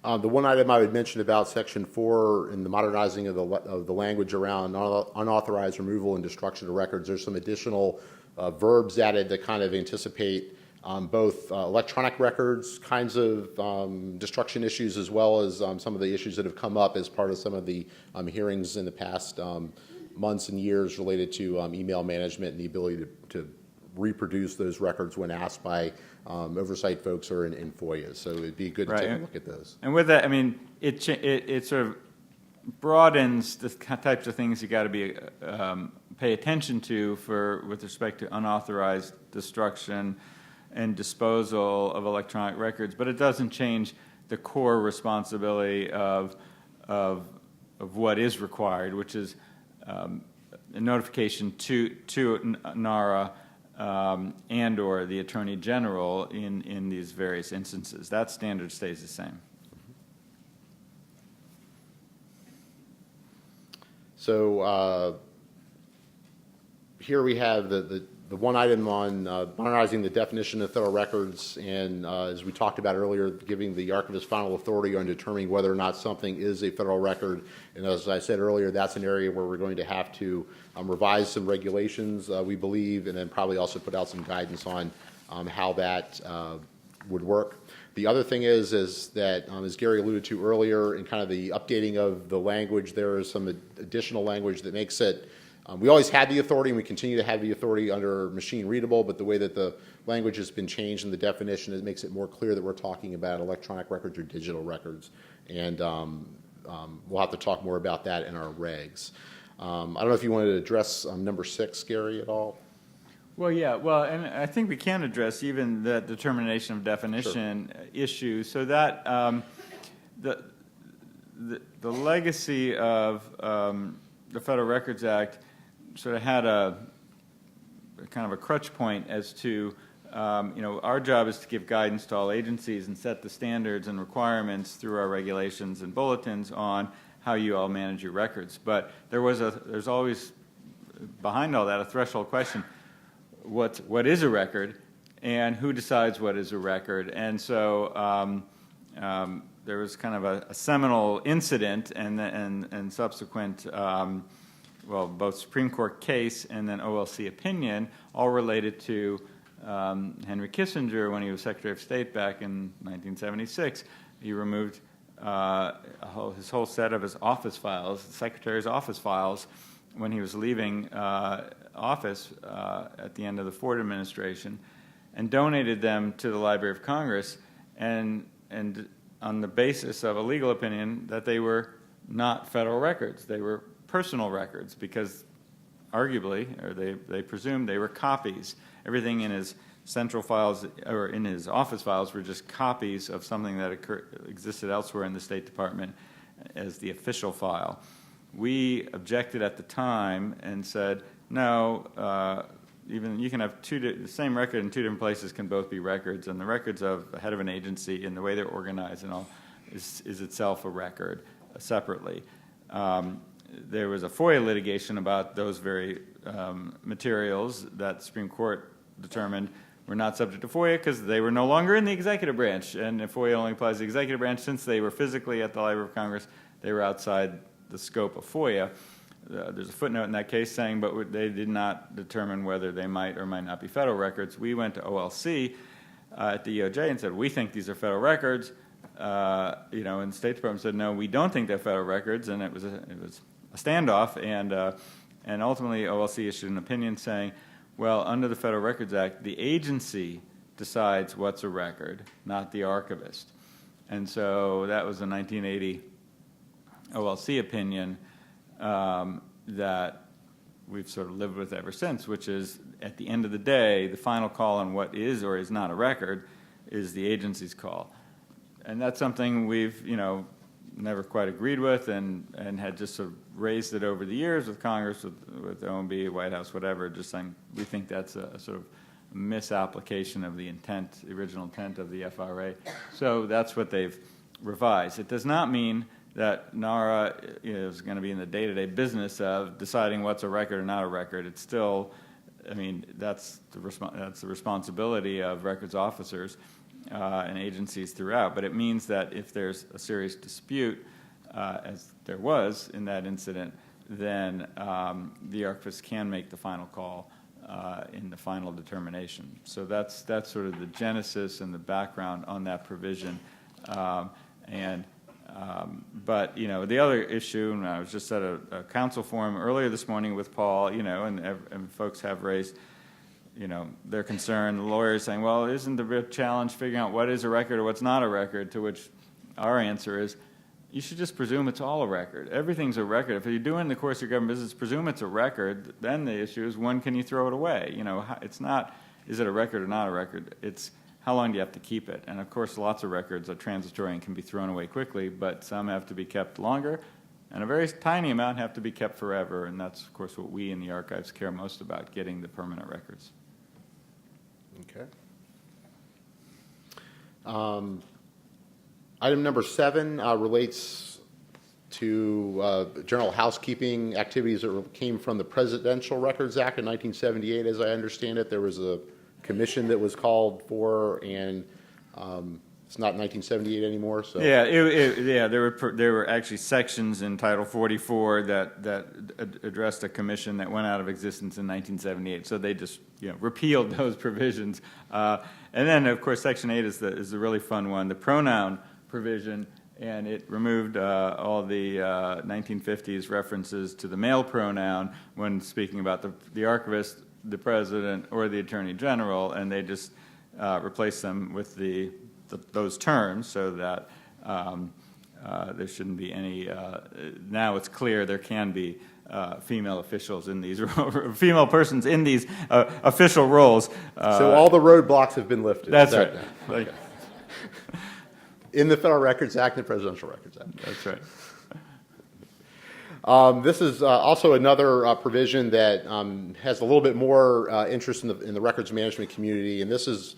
The one item I would mention about Section 4 in the modernizing of the language around unauthorized removal and destruction of records, there's some additional verbs added that kind of anticipate both electronic records kinds of destruction issues as well as some of the issues that have come up as part of some of the hearings in the past months and years related to email management and the ability to reproduce those records when asked by oversight folks or in FOIA. So it'd be good to take a look at those. And with that, I mean, it sort of broadens the types of things you got to be pay attention to with respect to unauthorized destruction and disposal of electronic records, but it doesn't change the core responsibility of what is required, which is a notification to NARA and/or the Attorney General in these various instances. That standard stays the same. So here we have the one item on modernizing the definition of federal records, and as we talked about earlier, giving the archivist final authority on determining whether or not something is a federal record. And as I said earlier, that's an area where we're going to have to revise some regulations, we believe, and then probably also put out some guidance on how that would work. The other thing is that, as Gary alluded to earlier, in kind of the updating of the language, there is some additional language that makes it, we always had the authority and we continue to have the authority under machine readable, but the way that the language has been changed in the definition, it makes it more clear that we're talking about electronic records or digital records. And we'll have to talk more about that in our regs. I don't know if you wanted to address number 6, Gary, at all. Well, yeah. Well, and I think we can address even the determination of definition issue. So that the legacy of the Federal Records Act sort of had a kind of a crutch point as to our job is to give guidance to all agencies and set the standards and requirements through our regulations and bulletins on how you all manage your records. But there's always behind all that a threshold question: what is a record, and who decides what is a record? And so there was kind of a seminal incident and subsequent, both Supreme Court case and then OLC opinion, all related to Henry Kissinger when he was Secretary of State back in 1976. He removed his whole set of his office files, the Secretary's office files, when he was leaving office at the end of the Ford administration, and donated them to the Library of Congress, and on the basis of a legal opinion that they were not federal records. They were personal records because arguably, or they presumed they were copies. Everything in his central files or in his office files were just copies of something that existed elsewhere in the State Department as the official file. We objected at the time and said, no, even you can have the same record in two different places can both be records, and the records of the head of an agency and the way they're organized and all is itself a record separately. There was a FOIA litigation about those very materials that the Supreme Court determined were not subject to FOIA because they were no longer in the executive branch, and if FOIA only applies to the executive branch, since they were physically at the Library of Congress, they were outside the scope of FOIA. There's a footnote in that case saying, but they did not determine whether they might or might not be federal records. We went to OLC at the DOJ and said, we think these are federal records. And the State Department said, no, we don't think they're federal records, and it was a standoff, and ultimately OLC issued an opinion saying, well, under the Federal Records Act, the agency decides what's a record, not the archivist. And so that was a 1980 OLC opinion that we've sort of lived with ever since, which is, at the end of the day, the final call on what is or is not a record is the agency's call. And that's something we've, never quite agreed with and had just sort of raised it over the years with Congress, with OMB, White House, whatever, just saying we think that's a sort of misapplication of the intent, the original intent of the FRA. So that's what they've revised. It does not mean that NARA is going to be in the day-to-day business of deciding what's a record or not a record. It's still, I mean, that's the responsibility of records officers and agencies throughout. But it means that if there's a serious dispute, as there was in that incident, then the archivist can make the final call in the final determination. So that's sort of the genesis and the background on that provision. But the other issue, and I was just at a council forum earlier this morning with Paul, and folks have raised, their concern. The lawyers saying, well, isn't the real challenge figuring out what is a record or what's not a record? To which our answer is, you should just presume it's all a record. Everything's a record. If you're doing the course of government business, presume it's a record. Then the issue is, when can you throw it away? It's not, is it a record or not a record? It's, how long do you have to keep it? And of course, lots of records are transitory and can be thrown away quickly, but some have to be kept longer, and a very tiny amount have to be kept forever. And that's, of course, what we in the archives care most about, getting the permanent records. Okay. Item number 7 relates to general housekeeping activities that came from the Presidential Records Act of 1978. As I understand it, there was a commission that was called for, and it's not 1978 anymore. So there were actually sections in Title 44 that addressed a commission that went out of existence in 1978. So they just repealed those provisions, and then of course Section 8 is the really fun one, the pronoun provision, and it removed all the 1950s references to the male pronoun when speaking about the archivist, the president, or the attorney general, and they just replaced them with those terms, so that there shouldn't be any. Now it's clear there can be female officials in these female persons in these official roles. So all the roadblocks have been lifted. That's right. Okay. In the Federal Records Act and the Presidential Records Act. That's right. This is also another provision that has a little bit more interest in the records management community, and this is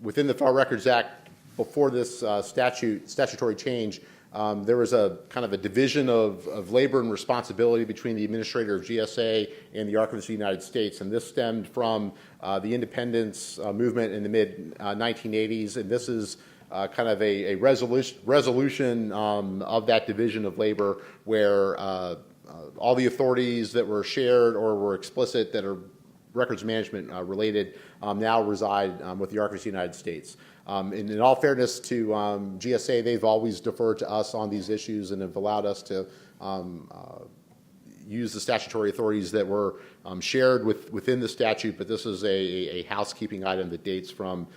within the Federal Records Act. Before this statutory change, there was a kind of a division of labor and responsibility between the administrator of GSA and the Archivist of the United States, and this stemmed from the independence movement in the mid-1980s, and this is kind of a resolution of that division of labor, where all the authorities that were shared or were explicit that are records management related now reside with the Archivist of the United States. In all fairness to GSA, they've always deferred to us on these issues and have allowed us to use the statutory authorities that were shared within the statute, but this is a housekeeping item that dates from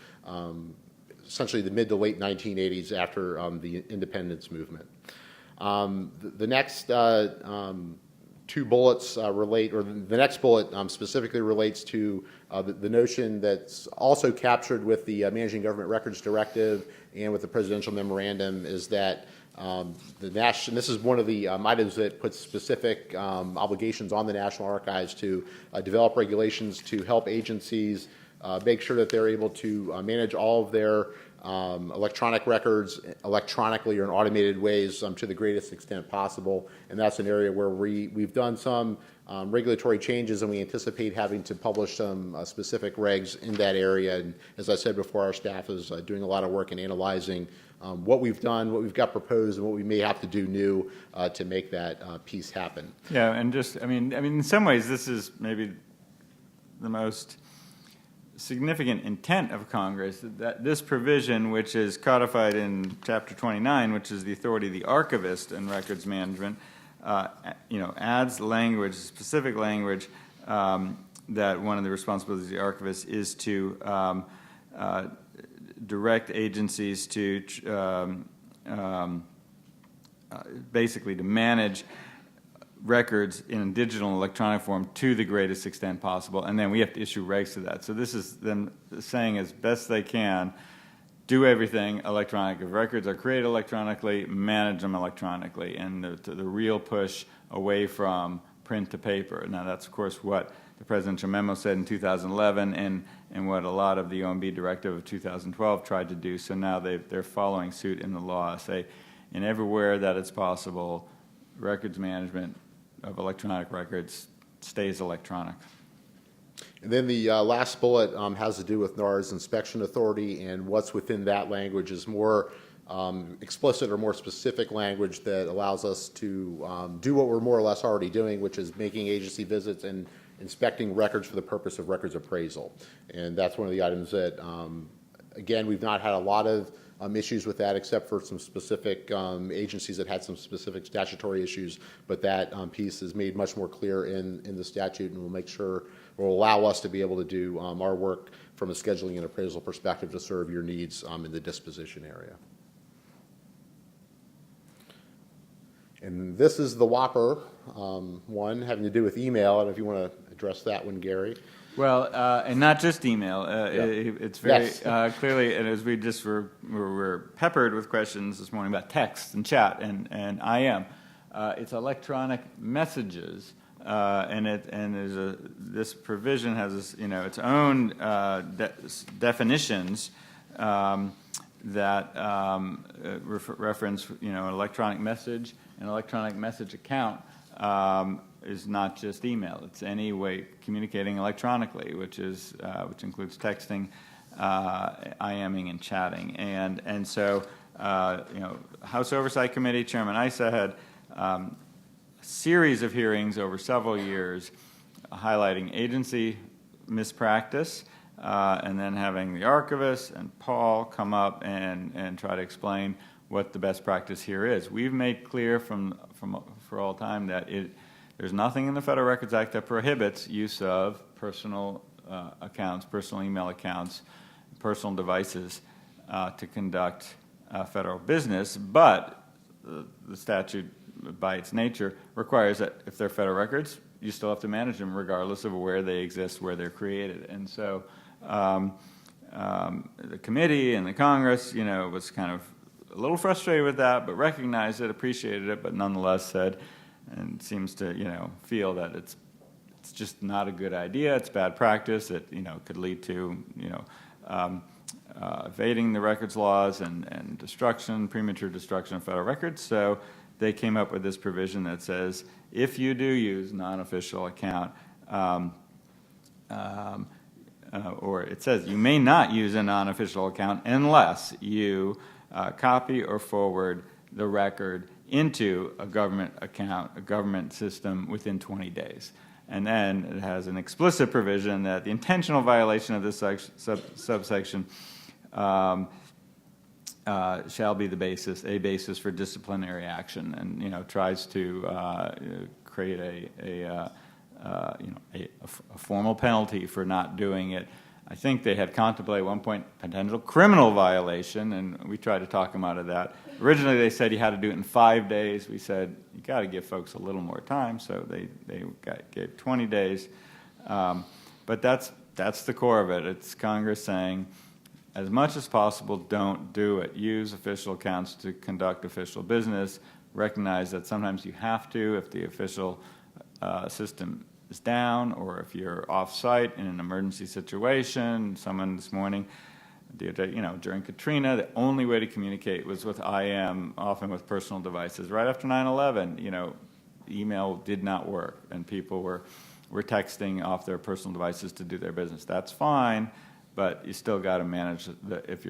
essentially the mid to late 1980s after the independence movement. The next two bullets relate, or the next bullet specifically relates to the notion that's also captured with the Managing Government Records Directive and with the Presidential Memorandum, is that this is one of the items that puts specific obligations on the National Archives to develop regulations to help agencies make sure that they're able to manage all of their electronic records electronically or in automated ways to the greatest extent possible. And that's an area where we've done some regulatory changes, and we anticipate having to publish some specific regs in that area. And as I said before, our staff is doing a lot of work in analyzing what we've done, what we've got proposed, and what we may have to do new to make that piece happen. Yeah, and just, I mean, in some ways, this is maybe the most significant intent of Congress, that this provision, which is codified in Chapter 29, which is the authority of the archivist in records management, adds language, specific language, that one of the responsibilities of the archivist is to direct agencies to basically to manage records in digital and electronic form to the greatest extent possible, and then we have to issue regs to that. So this is them saying as best they can, do everything electronic. If records are created electronically, manage them electronically, and the real push away from print to paper. Now that's of course what the presidential memo said in 2011 and what a lot of the OMB directive of 2012 tried to do. So now they're following suit in the law, say, in everywhere that it's possible, records management of electronic records stays electronic. And then the last bullet has to do with NAR's inspection authority, and what's within that language is more explicit or more specific language that allows us to do what we're more or less already doing, which is making agency visits and inspecting records for the purpose of records appraisal. And that's one of the items that, again, we've not had a lot of issues with that, except for some specific agencies that had some specific statutory issues, but that piece is made much more clear in the statute, and will make sure, will allow us to be able to do our work from a scheduling and appraisal perspective to serve your needs in the disposition area. And this is the whopper one, having to do with email. I don't know if you want to address that one, Gary. Well, and not just email. It's very Yes. clearly, and as we just were peppered with questions this morning about text and chat and IM. It's electronic messages, and there's this provision has its own definitions that reference an electronic message. An electronic message account is not just email; it's any way communicating electronically, which includes texting, IMing, and chatting. And so, House Oversight Committee Chairman Issa had a series of hearings over several years, highlighting agency mispractice, and then having the archivist and Paul come up and try to explain what the best practice here is. We've made clear for all time that there's nothing in the Federal Records Act that prohibits use of personal accounts, personal email accounts, personal devices to conduct federal business, but the statute, by its nature, requires that if they're federal records, you still have to manage them regardless of where they exist, where they're created. And so the committee and the Congress, was kind of a little frustrated with that, but recognized it, appreciated it, but nonetheless said, and seems to, feel that it's just not a good idea. It's bad practice. It, could lead to, evading the records laws and destruction, premature destruction of federal records. So they came up with this provision that says, if you do use non-official account, or it says you may not use a non-official account unless you copy or forward the record into a government account, a government system within 20 days. And then it has an explicit provision that the intentional violation of this subsection shall be a basis for disciplinary action, and tries to create a formal penalty for not doing it. I think they had contemplated at one point potential criminal violation, and we tried to talk them out of that. Originally, they said you had to do it in 5 days. We said you got to give folks a little more time, so they gave 20 days. But that's the core of it. It's Congress saying, as much as possible, don't do it. Use official accounts to conduct official business. Recognize that sometimes you have to if the official system is down, or if you're off-site in an emergency situation. Someone this morning, during Katrina, the only way to communicate was with IM, often with personal devices. Right after 9/11, email did not work, and people were texting off their personal devices to do their business. That's fine, but you still got to manage if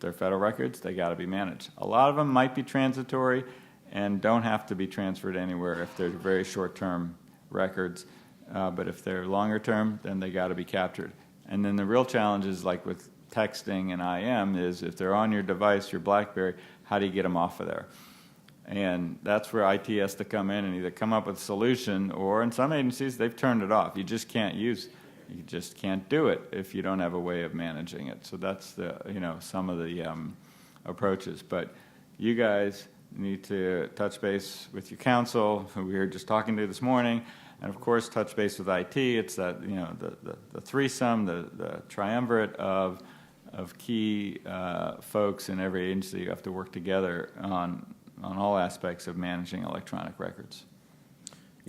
they're federal records, they got to be managed. A lot of them might be transitory and don't have to be transferred anywhere if they're very short-term records, but if they're longer term, then they got to be captured. And then the real challenge is, like with texting and IM, is if they're on your device, your BlackBerry, how do you get them off of there? And that's where IT has to come in and either come up with a solution, or in some agencies, they've turned it off. You just can't do it if you don't have a way of managing it. So that's some of the approaches. But you guys need to touch base with your counsel, who we were just talking to this morning, and of course touch base with IT. It's that the threesome, the triumvirate of key folks in every agency. You have to work together on all aspects of managing electronic records.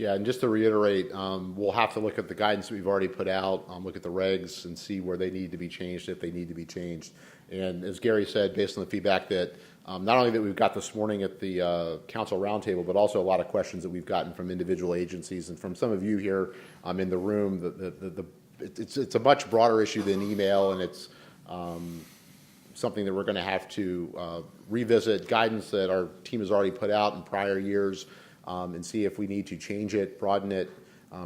Yeah, and just to reiterate, we'll have to look at the guidance that we've already put out, look at the regs and see where they need to be changed, if they need to be changed. And as Gary said, based on the feedback that not only that we've got this morning at the council roundtable, but also a lot of questions that we've gotten from individual agencies and from some of you here in the room. It's a much broader issue than email, and it's something that we're going to have to revisit guidance that our team has already put out in prior years and see if we need to change it, broaden it,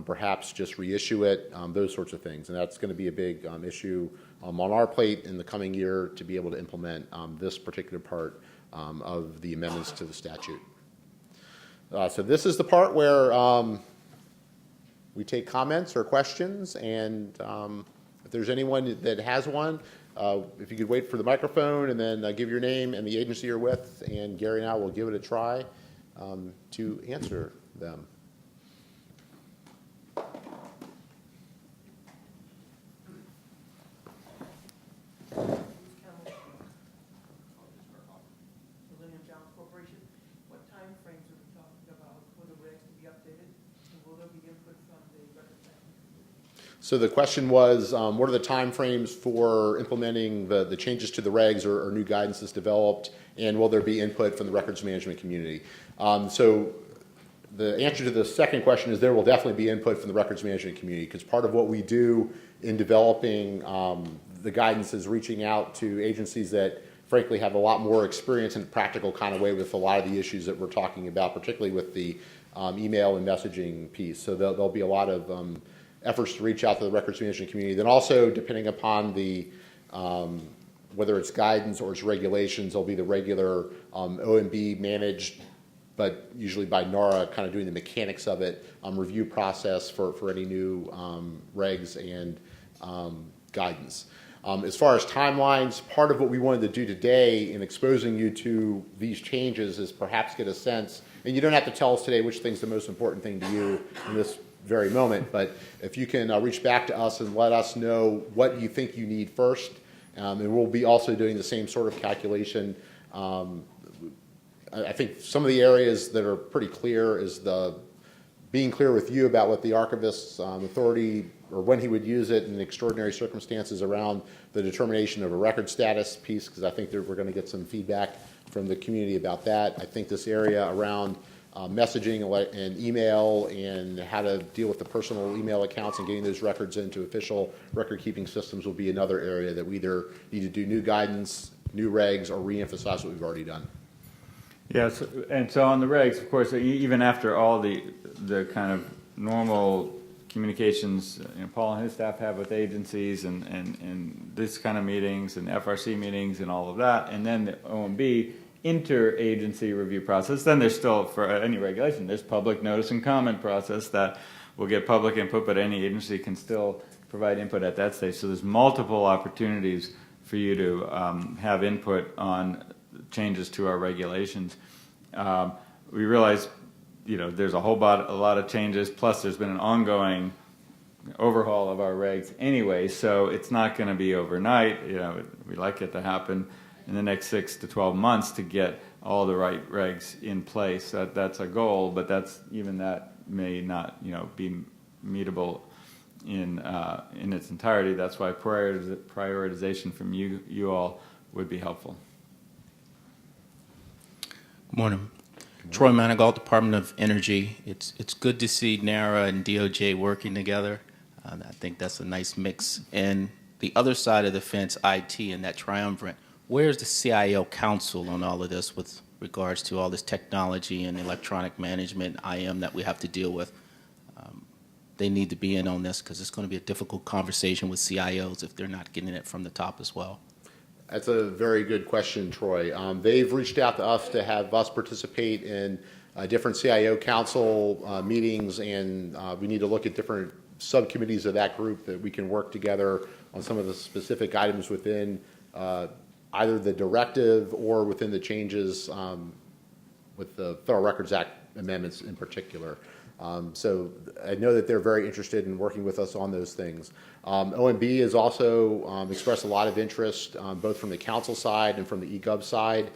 perhaps just reissue it, those sorts of things. And that's going to be a big issue on our plate in the coming year to be able to implement this particular part of the amendments to the statute. So this is the part where we take comments or questions, and if there's anyone that has one, if you could wait for the microphone and then give your name and the agency you're with, and Gary and I will give it a try to answer them. What time frames are we talking about for the regs to be updated? And will there be input from the record technical? So the question was, what are the time frames for implementing the changes to the regs or new guidance that's developed, and will there be input from the records management community? So the answer to the second question is there will definitely be input from the records management community, because part of what we do in developing the guidance is reaching out to agencies that frankly have a lot more experience in a practical kind of way with a lot of the issues that we're talking about, particularly with the email and messaging piece. So there'll be a lot of efforts to reach out to the records management community. Then also, depending upon the whether it's guidance or it's regulations, there'll be the regular OMB managed, but usually by NARA, kind of doing the mechanics of it, review process for any new regs and guidance. As far as timelines, part of what we wanted to do today in exposing you to these changes is perhaps get a sense, and you don't have to tell us today which thing's the most important thing to you in this very moment, but if you can reach back to us and let us know what you think you need first, and we'll be also doing the same sort of calculation. I think some of the areas that are pretty clear is being clear with you about what the archivist's authority or when he would use it in extraordinary circumstances around the determination of a record status piece, because I think that we're going to get some feedback from the community about that. I think this area around messaging and email and how to deal with the personal email accounts and getting those records into official record-keeping systems will be another area that we either need to do new guidance, new regs, or reemphasize what we've already done. Yes, and so on the regs, of course, even after all the kind of normal communications, Paul and his staff have with agencies and this kind of meetings and FRC meetings and all of that, and then the OMB interagency review process, then there's still, for any regulation, there's public notice and comment process that will get public input, but any agency can still provide input at that stage. So there's multiple opportunities for you to have input on changes to our regulations. We realize, there's a lot of changes, plus there's been an ongoing overhaul of our regs anyway, so it's not going to be overnight. We like it to happen in the next 6 to 12 months to get all the right regs in place. That's a goal, but that may not, be meetable in its entirety. That's why prioritization from you all would be helpful. Good morning. Troy Manigault, Department of Energy. It's good to see NARA and DOJ working together. I think that's a nice mix. And the other side of the fence, IT, and that triumvirate. Where's the CIO council on all of this with regards to all this technology and electronic management, IM, that we have to deal with? They need to be in on this because it's going to be a difficult conversation with CIOs if they're not getting it from the top as well. That's a very good question, Troy. They've reached out to us to have us participate in different CIO council meetings, and we need to look at different subcommittees of that group that we can work together on some of the specific items within either the directive or within the changes with the Federal Records Act amendments in particular. So I know that they're very interested in working with us on those things. OMB has also expressed a lot of interest, both from the council side and from the eGov side,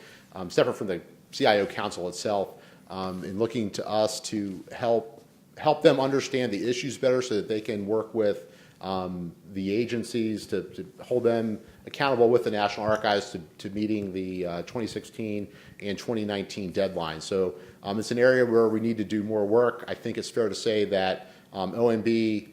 separate from the CIO council itself, in looking to us to help help them understand the issues better so that they can work with the agencies to hold them accountable with the National Archives to meeting the 2016 and 2019 deadlines. So it's an area where we need to do more work. I think it's fair to say that OMB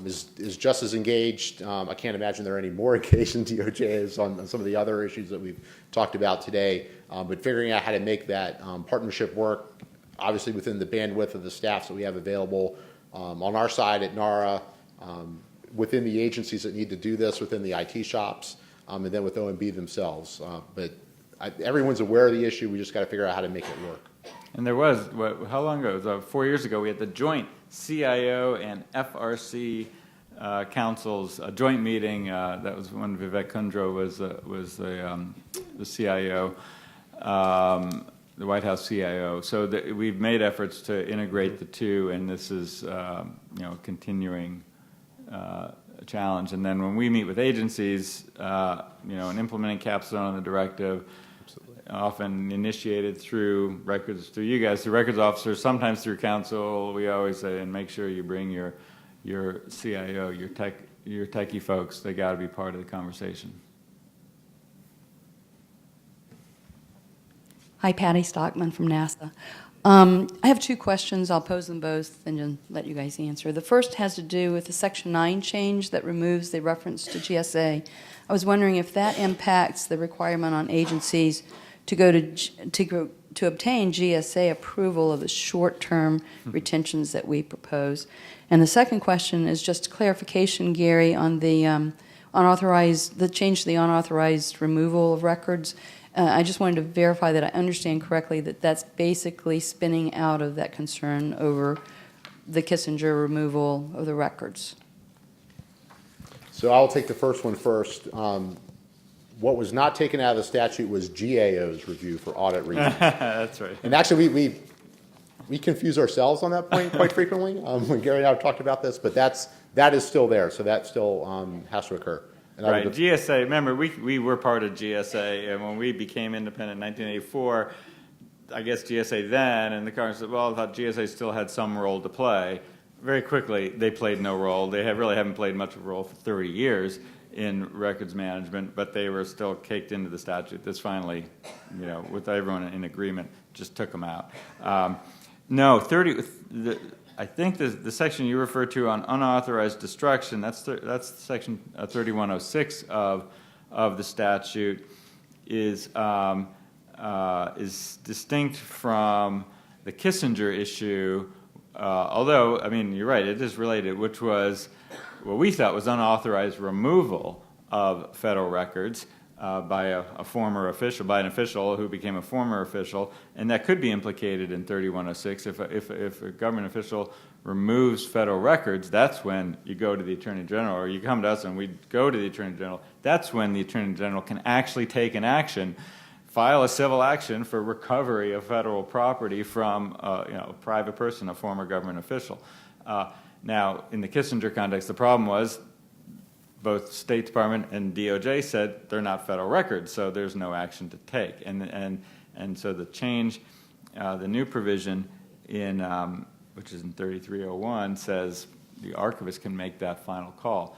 is just as engaged. I can't imagine they're any more engaged than DOJ is on some of the other issues that we've talked about today. But figuring out how to make that partnership work, obviously within the bandwidth of the staffs that we have available on our side at NARA, within the agencies that need to do this, within the IT shops, and then with OMB themselves. But everyone's aware of the issue. We just got to figure out how to make it work. And there was, how long ago? It was 4 years ago. We had the joint CIO and FRC councils, a joint meeting. That was when Vivek Kundra was the CIO, the White House CIO. So we've made efforts to integrate the two, and this is continuing challenge. And then when we meet with agencies, an implementing capstone on the directive, often initiated through records, through you guys, through records officers, sometimes through council. We always say, and make sure you bring your CIO, your techie folks. They got to be part of the conversation. Hi, Patty Stockman from NASA. I have two questions. I'll pose them both and then let you guys answer. The first has to do with the Section 9 change that removes the reference to GSA. I was wondering if that impacts the requirement on agencies to obtain GSA approval of the short-term retentions that we propose. And the second question is just clarification, Gary, on the the change to the unauthorized removal of records. I just wanted to verify that I understand correctly that that's basically spinning out of that concern over the Kissinger removal of the records. So I'll take the first one first. What was not taken out of the statute was GAO's review for audit reasons. That's right. And actually, we confuse ourselves on that point quite frequently when Gary and I have talked about this, but that is still there, so that still has to occur. And right, GSA, remember, we were part of GSA, and when we became independent in 1984, I guess GSA then, and the Congress said, well, I thought GSA still had some role to play. Very quickly, they played no role. They really haven't played much of a role for 30 years in records management, but they were still caked into the statute. This finally, with everyone in agreement, just took them out. No, I think the section you refer to on unauthorized destruction, that's section 3106 of the statute, is distinct from the Kissinger issue. Although, I mean, you're right, it is related, which was what we thought was unauthorized removal of federal records by a former official, by an official who became a former official, and that could be implicated in 3106. If a government official removes federal records, that's when you go to the Attorney General, or you come to us and we go to the Attorney General. That's when the Attorney General can actually take an action, file a civil action for recovery of federal property from a private person, a former government official. Now, in the Kissinger context, the problem was both State Department and DOJ said they're not federal records, so there's no action to take. And so the change, the new provision in which is in 3301 says the archivist can make that final call.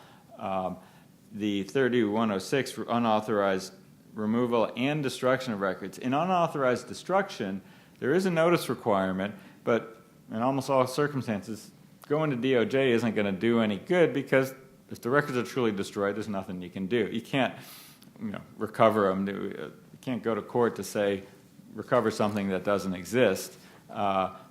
The 3106 unauthorized removal and destruction of records. In unauthorized destruction, there is a notice requirement, but in almost all circumstances, going to DOJ isn't going to do any good because if the records are truly destroyed, there's nothing you can do. You can't, recover them. You can't go to court to say recover something that doesn't exist.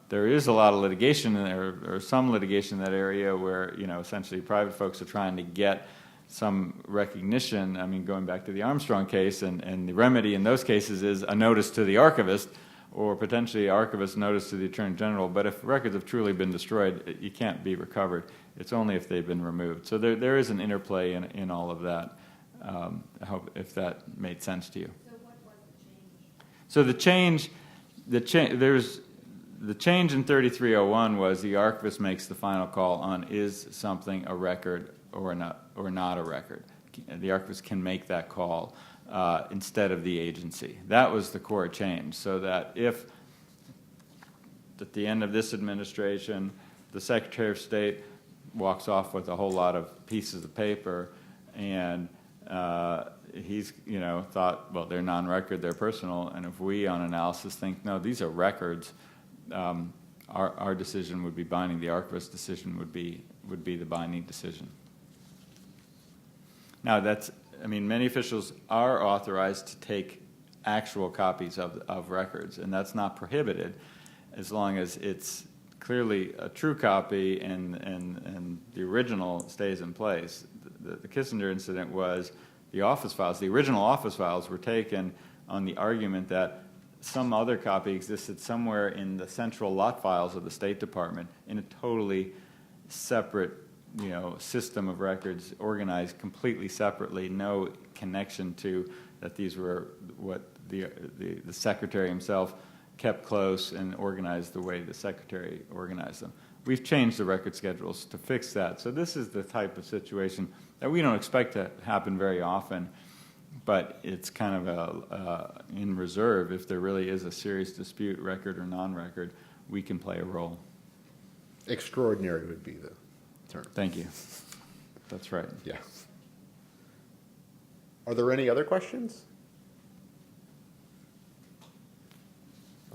There is a lot of litigation in there, or some litigation in that area where essentially private folks are trying to get some recognition. I mean, going back to the Armstrong case, and the remedy in those cases is a notice to the archivist, or potentially archivist notice to the Attorney General. But if records have truly been destroyed, you can't be recovered. It's only if they've been removed. So there is an interplay in all of that. I hope if that made sense to you. So what was the change? So the change in 3301 was the archivist makes the final call on is something a record or not a record. The archivist can make that call instead of the agency. That was the core change, so that if at the end of this administration the Secretary of State walks off with a whole lot of pieces of paper, and he's, thought, well, they're non-record, they're personal, and if we on analysis think, no, these are records, our decision would be binding. The archivist's decision would be the binding decision. Now, many officials are authorized to take actual copies of records, and that's not prohibited as long as it's clearly a true copy and the original stays in place. The Kissinger incident was the office files, the original office files were taken on the argument that some other copy existed somewhere in the central lot files of the State Department in a totally separate, system of records organized completely separately, no connection to that these were what the Secretary himself kept close and organized the way the Secretary organized them. We've changed the record schedules to fix that. So this is the type of situation that we don't expect to happen very often, but it's kind of in reserve. If there really is a serious dispute, record or non-record, we can play a role. Extraordinary would be the term. Thank you. That's right. Yeah. Are there any other questions?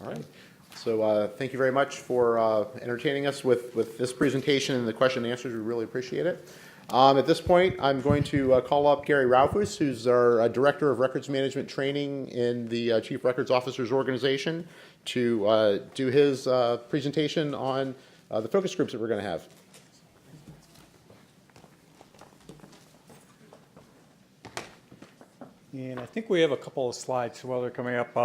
All right. So thank you very much for entertaining us with this presentation and the question and answers. We really appreciate it. At this point, I'm going to call up Gary Raufus, who's our Director of Records Management Training in the Chief Records Officers Organization, to do his presentation on the focus groups that we're going to have. And I think we have a couple of slides while they're coming up.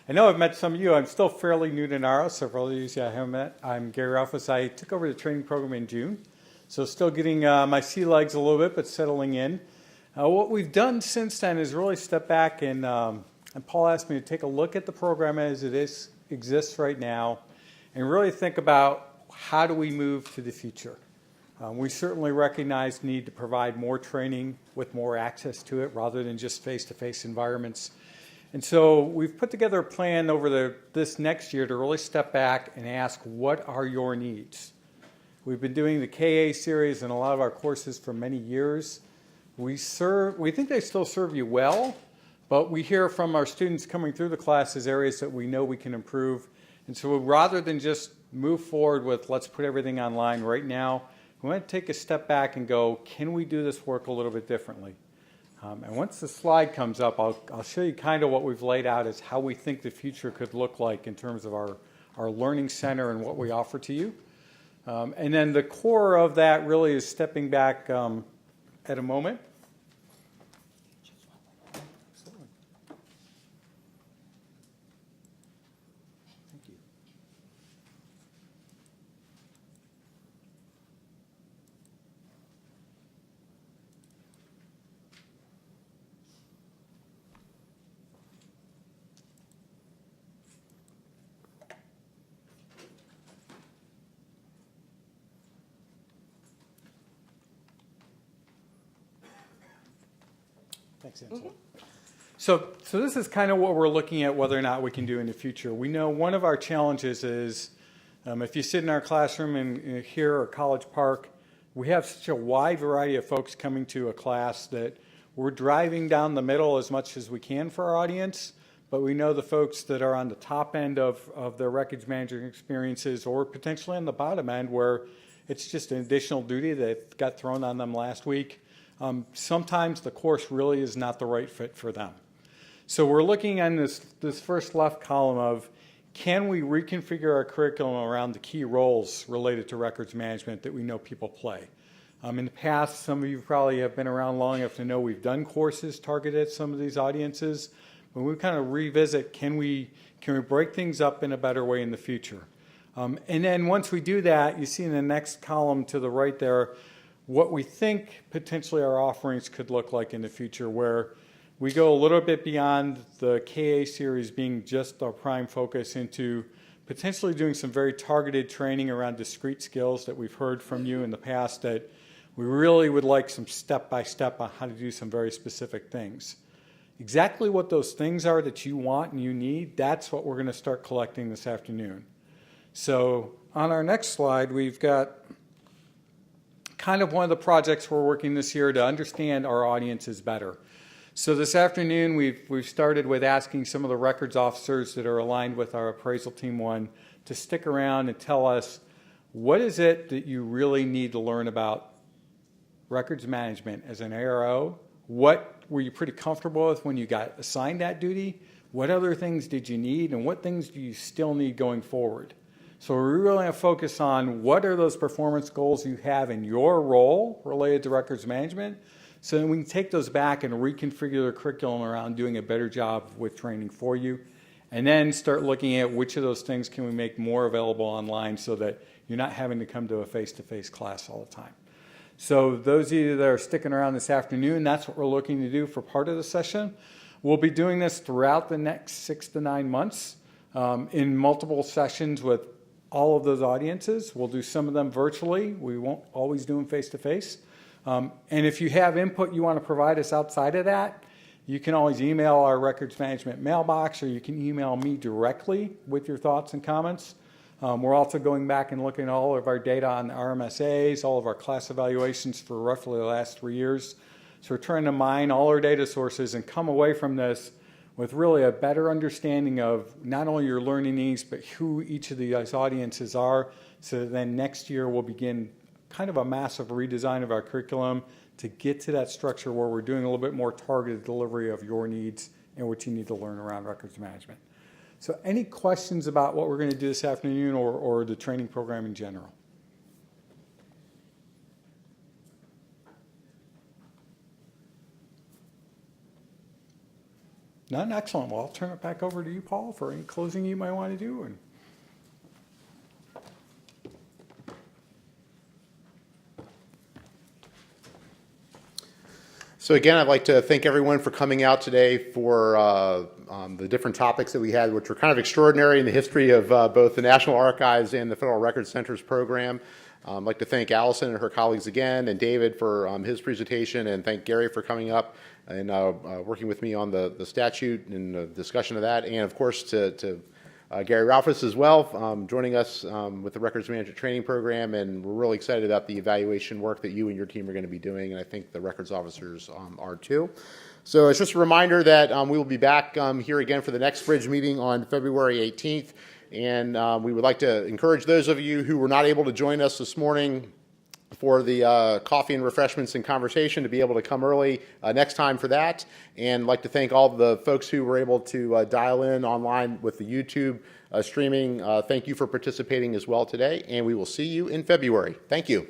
I know I've met some of you. I'm still fairly new to NARA, so for all of you I haven't met, I'm Gary Raufus. I took over the training program in June, so still getting my sea legs a little bit, but settling in. What we've done since then is really step back, and Paul asked me to take a look at the program as it exists right now and really think about how do we move to the future. We certainly recognize the need to provide more training with more access to it rather than just face-to-face environments. And so we've put together a plan over this next year to really step back and ask, what are your needs? We've been doing the KA series and a lot of our courses for many years. We think they still serve you well, but we hear from our students coming through the classes areas that we know we can improve. And so rather than just move forward with let's put everything online right now, we want to take a step back and go, can we do this work a little bit differently? And once the slide comes up, I'll show you kind of what we've laid out as how we think the future could look like in terms of our learning center and what we offer to you. And then the core of that really is stepping back at a moment. Thank you. Thanks, Angela. So this is kind of what we're looking at whether or not we can do in the future. We know one of our challenges is if you sit in our classroom in here or College Park, we have such a wide variety of folks coming to a class that we're driving down the middle as much as we can for our audience, but we know the folks that are on the top end of their records management experiences or potentially on the bottom end where it's just an additional duty that got thrown on them last week. Sometimes the course really is not the right fit for them. So we're looking on this first left column of can we reconfigure our curriculum around the key roles related to records management that we know people play. In the past, some of you probably have been around long enough to know we've done courses targeted at some of these audiences, but we kind of revisit, can we break things up in a better way in the future? And then once we do that, you see in the next column to the right there, what we think potentially our offerings could look like in the future, where we go a little bit beyond the KA series being just our prime focus into potentially doing some very targeted training around discrete skills that we've heard from you in the past that we really would like some step-by-step on how to do some very specific things. Exactly what those things are that you want and you need, that's what we're going to start collecting this afternoon. So on our next slide, we've got kind of one of the projects we're working this year to understand our audiences better. So this afternoon, we've started with asking some of the records officers that are aligned with our appraisal team one to stick around and tell us what is it that you really need to learn about records management as an ARO. What were you pretty comfortable with when you got assigned that duty? What other things did you need, and what things do you still need going forward? So we really want to focus on what are those performance goals you have in your role related to records management, so then we can take those back and reconfigure the curriculum around doing a better job with training for you, and then start looking at which of those things can we make more available online so that you're not having to come to a face-to-face class all the time. So those of you that are sticking around this afternoon, that's what we're looking to do for part of the session. We'll be doing this throughout the next 6 to 9 months in multiple sessions with all of those audiences. We'll do some of them virtually. We won't always do them face-to-face. And if you have input you want to provide us outside of that, you can always email our records management mailbox, or you can email me directly with your thoughts and comments. We're also going back and looking at all of our data on the RMSAs, all of our class evaluations for roughly the last 3 years. So we're trying to mine all our data sources and come away from this with really a better understanding of not only your learning needs, but who each of these audiences are. So then next year we'll begin kind of a massive redesign of our curriculum to get to that structure where we're doing a little bit more targeted delivery of your needs and what you need to learn around records management. So any questions about what we're going to do this afternoon or the training program in general? None? Excellent. Well, I'll turn it back over to you, Paul, for any closing you might want to do. And So again, I'd like to thank everyone for coming out today for the different topics that we had, which were kind of extraordinary in the history of both the National Archives and the Federal Records Centers program. I'd like to thank Allison and her colleagues again, and David for his presentation, and thank Gary for coming up and working with me on the statute and the discussion of that, and of course to Gary Ralphus as well, joining us with the Records Management Training Program, and we're really excited about the evaluation work that you and your team are going to be doing, and I think the records officers are too. So it's just a reminder that we will be back here again for the next BRIDG meeting on February 18th, and we would like to encourage those of you who were not able to join us this morning for the coffee and refreshments and conversation to be able to come early next time for that. And like to thank all the folks who were able to dial in online with the YouTube streaming. Thank you for participating as well today, and we will see you in February. Thank you.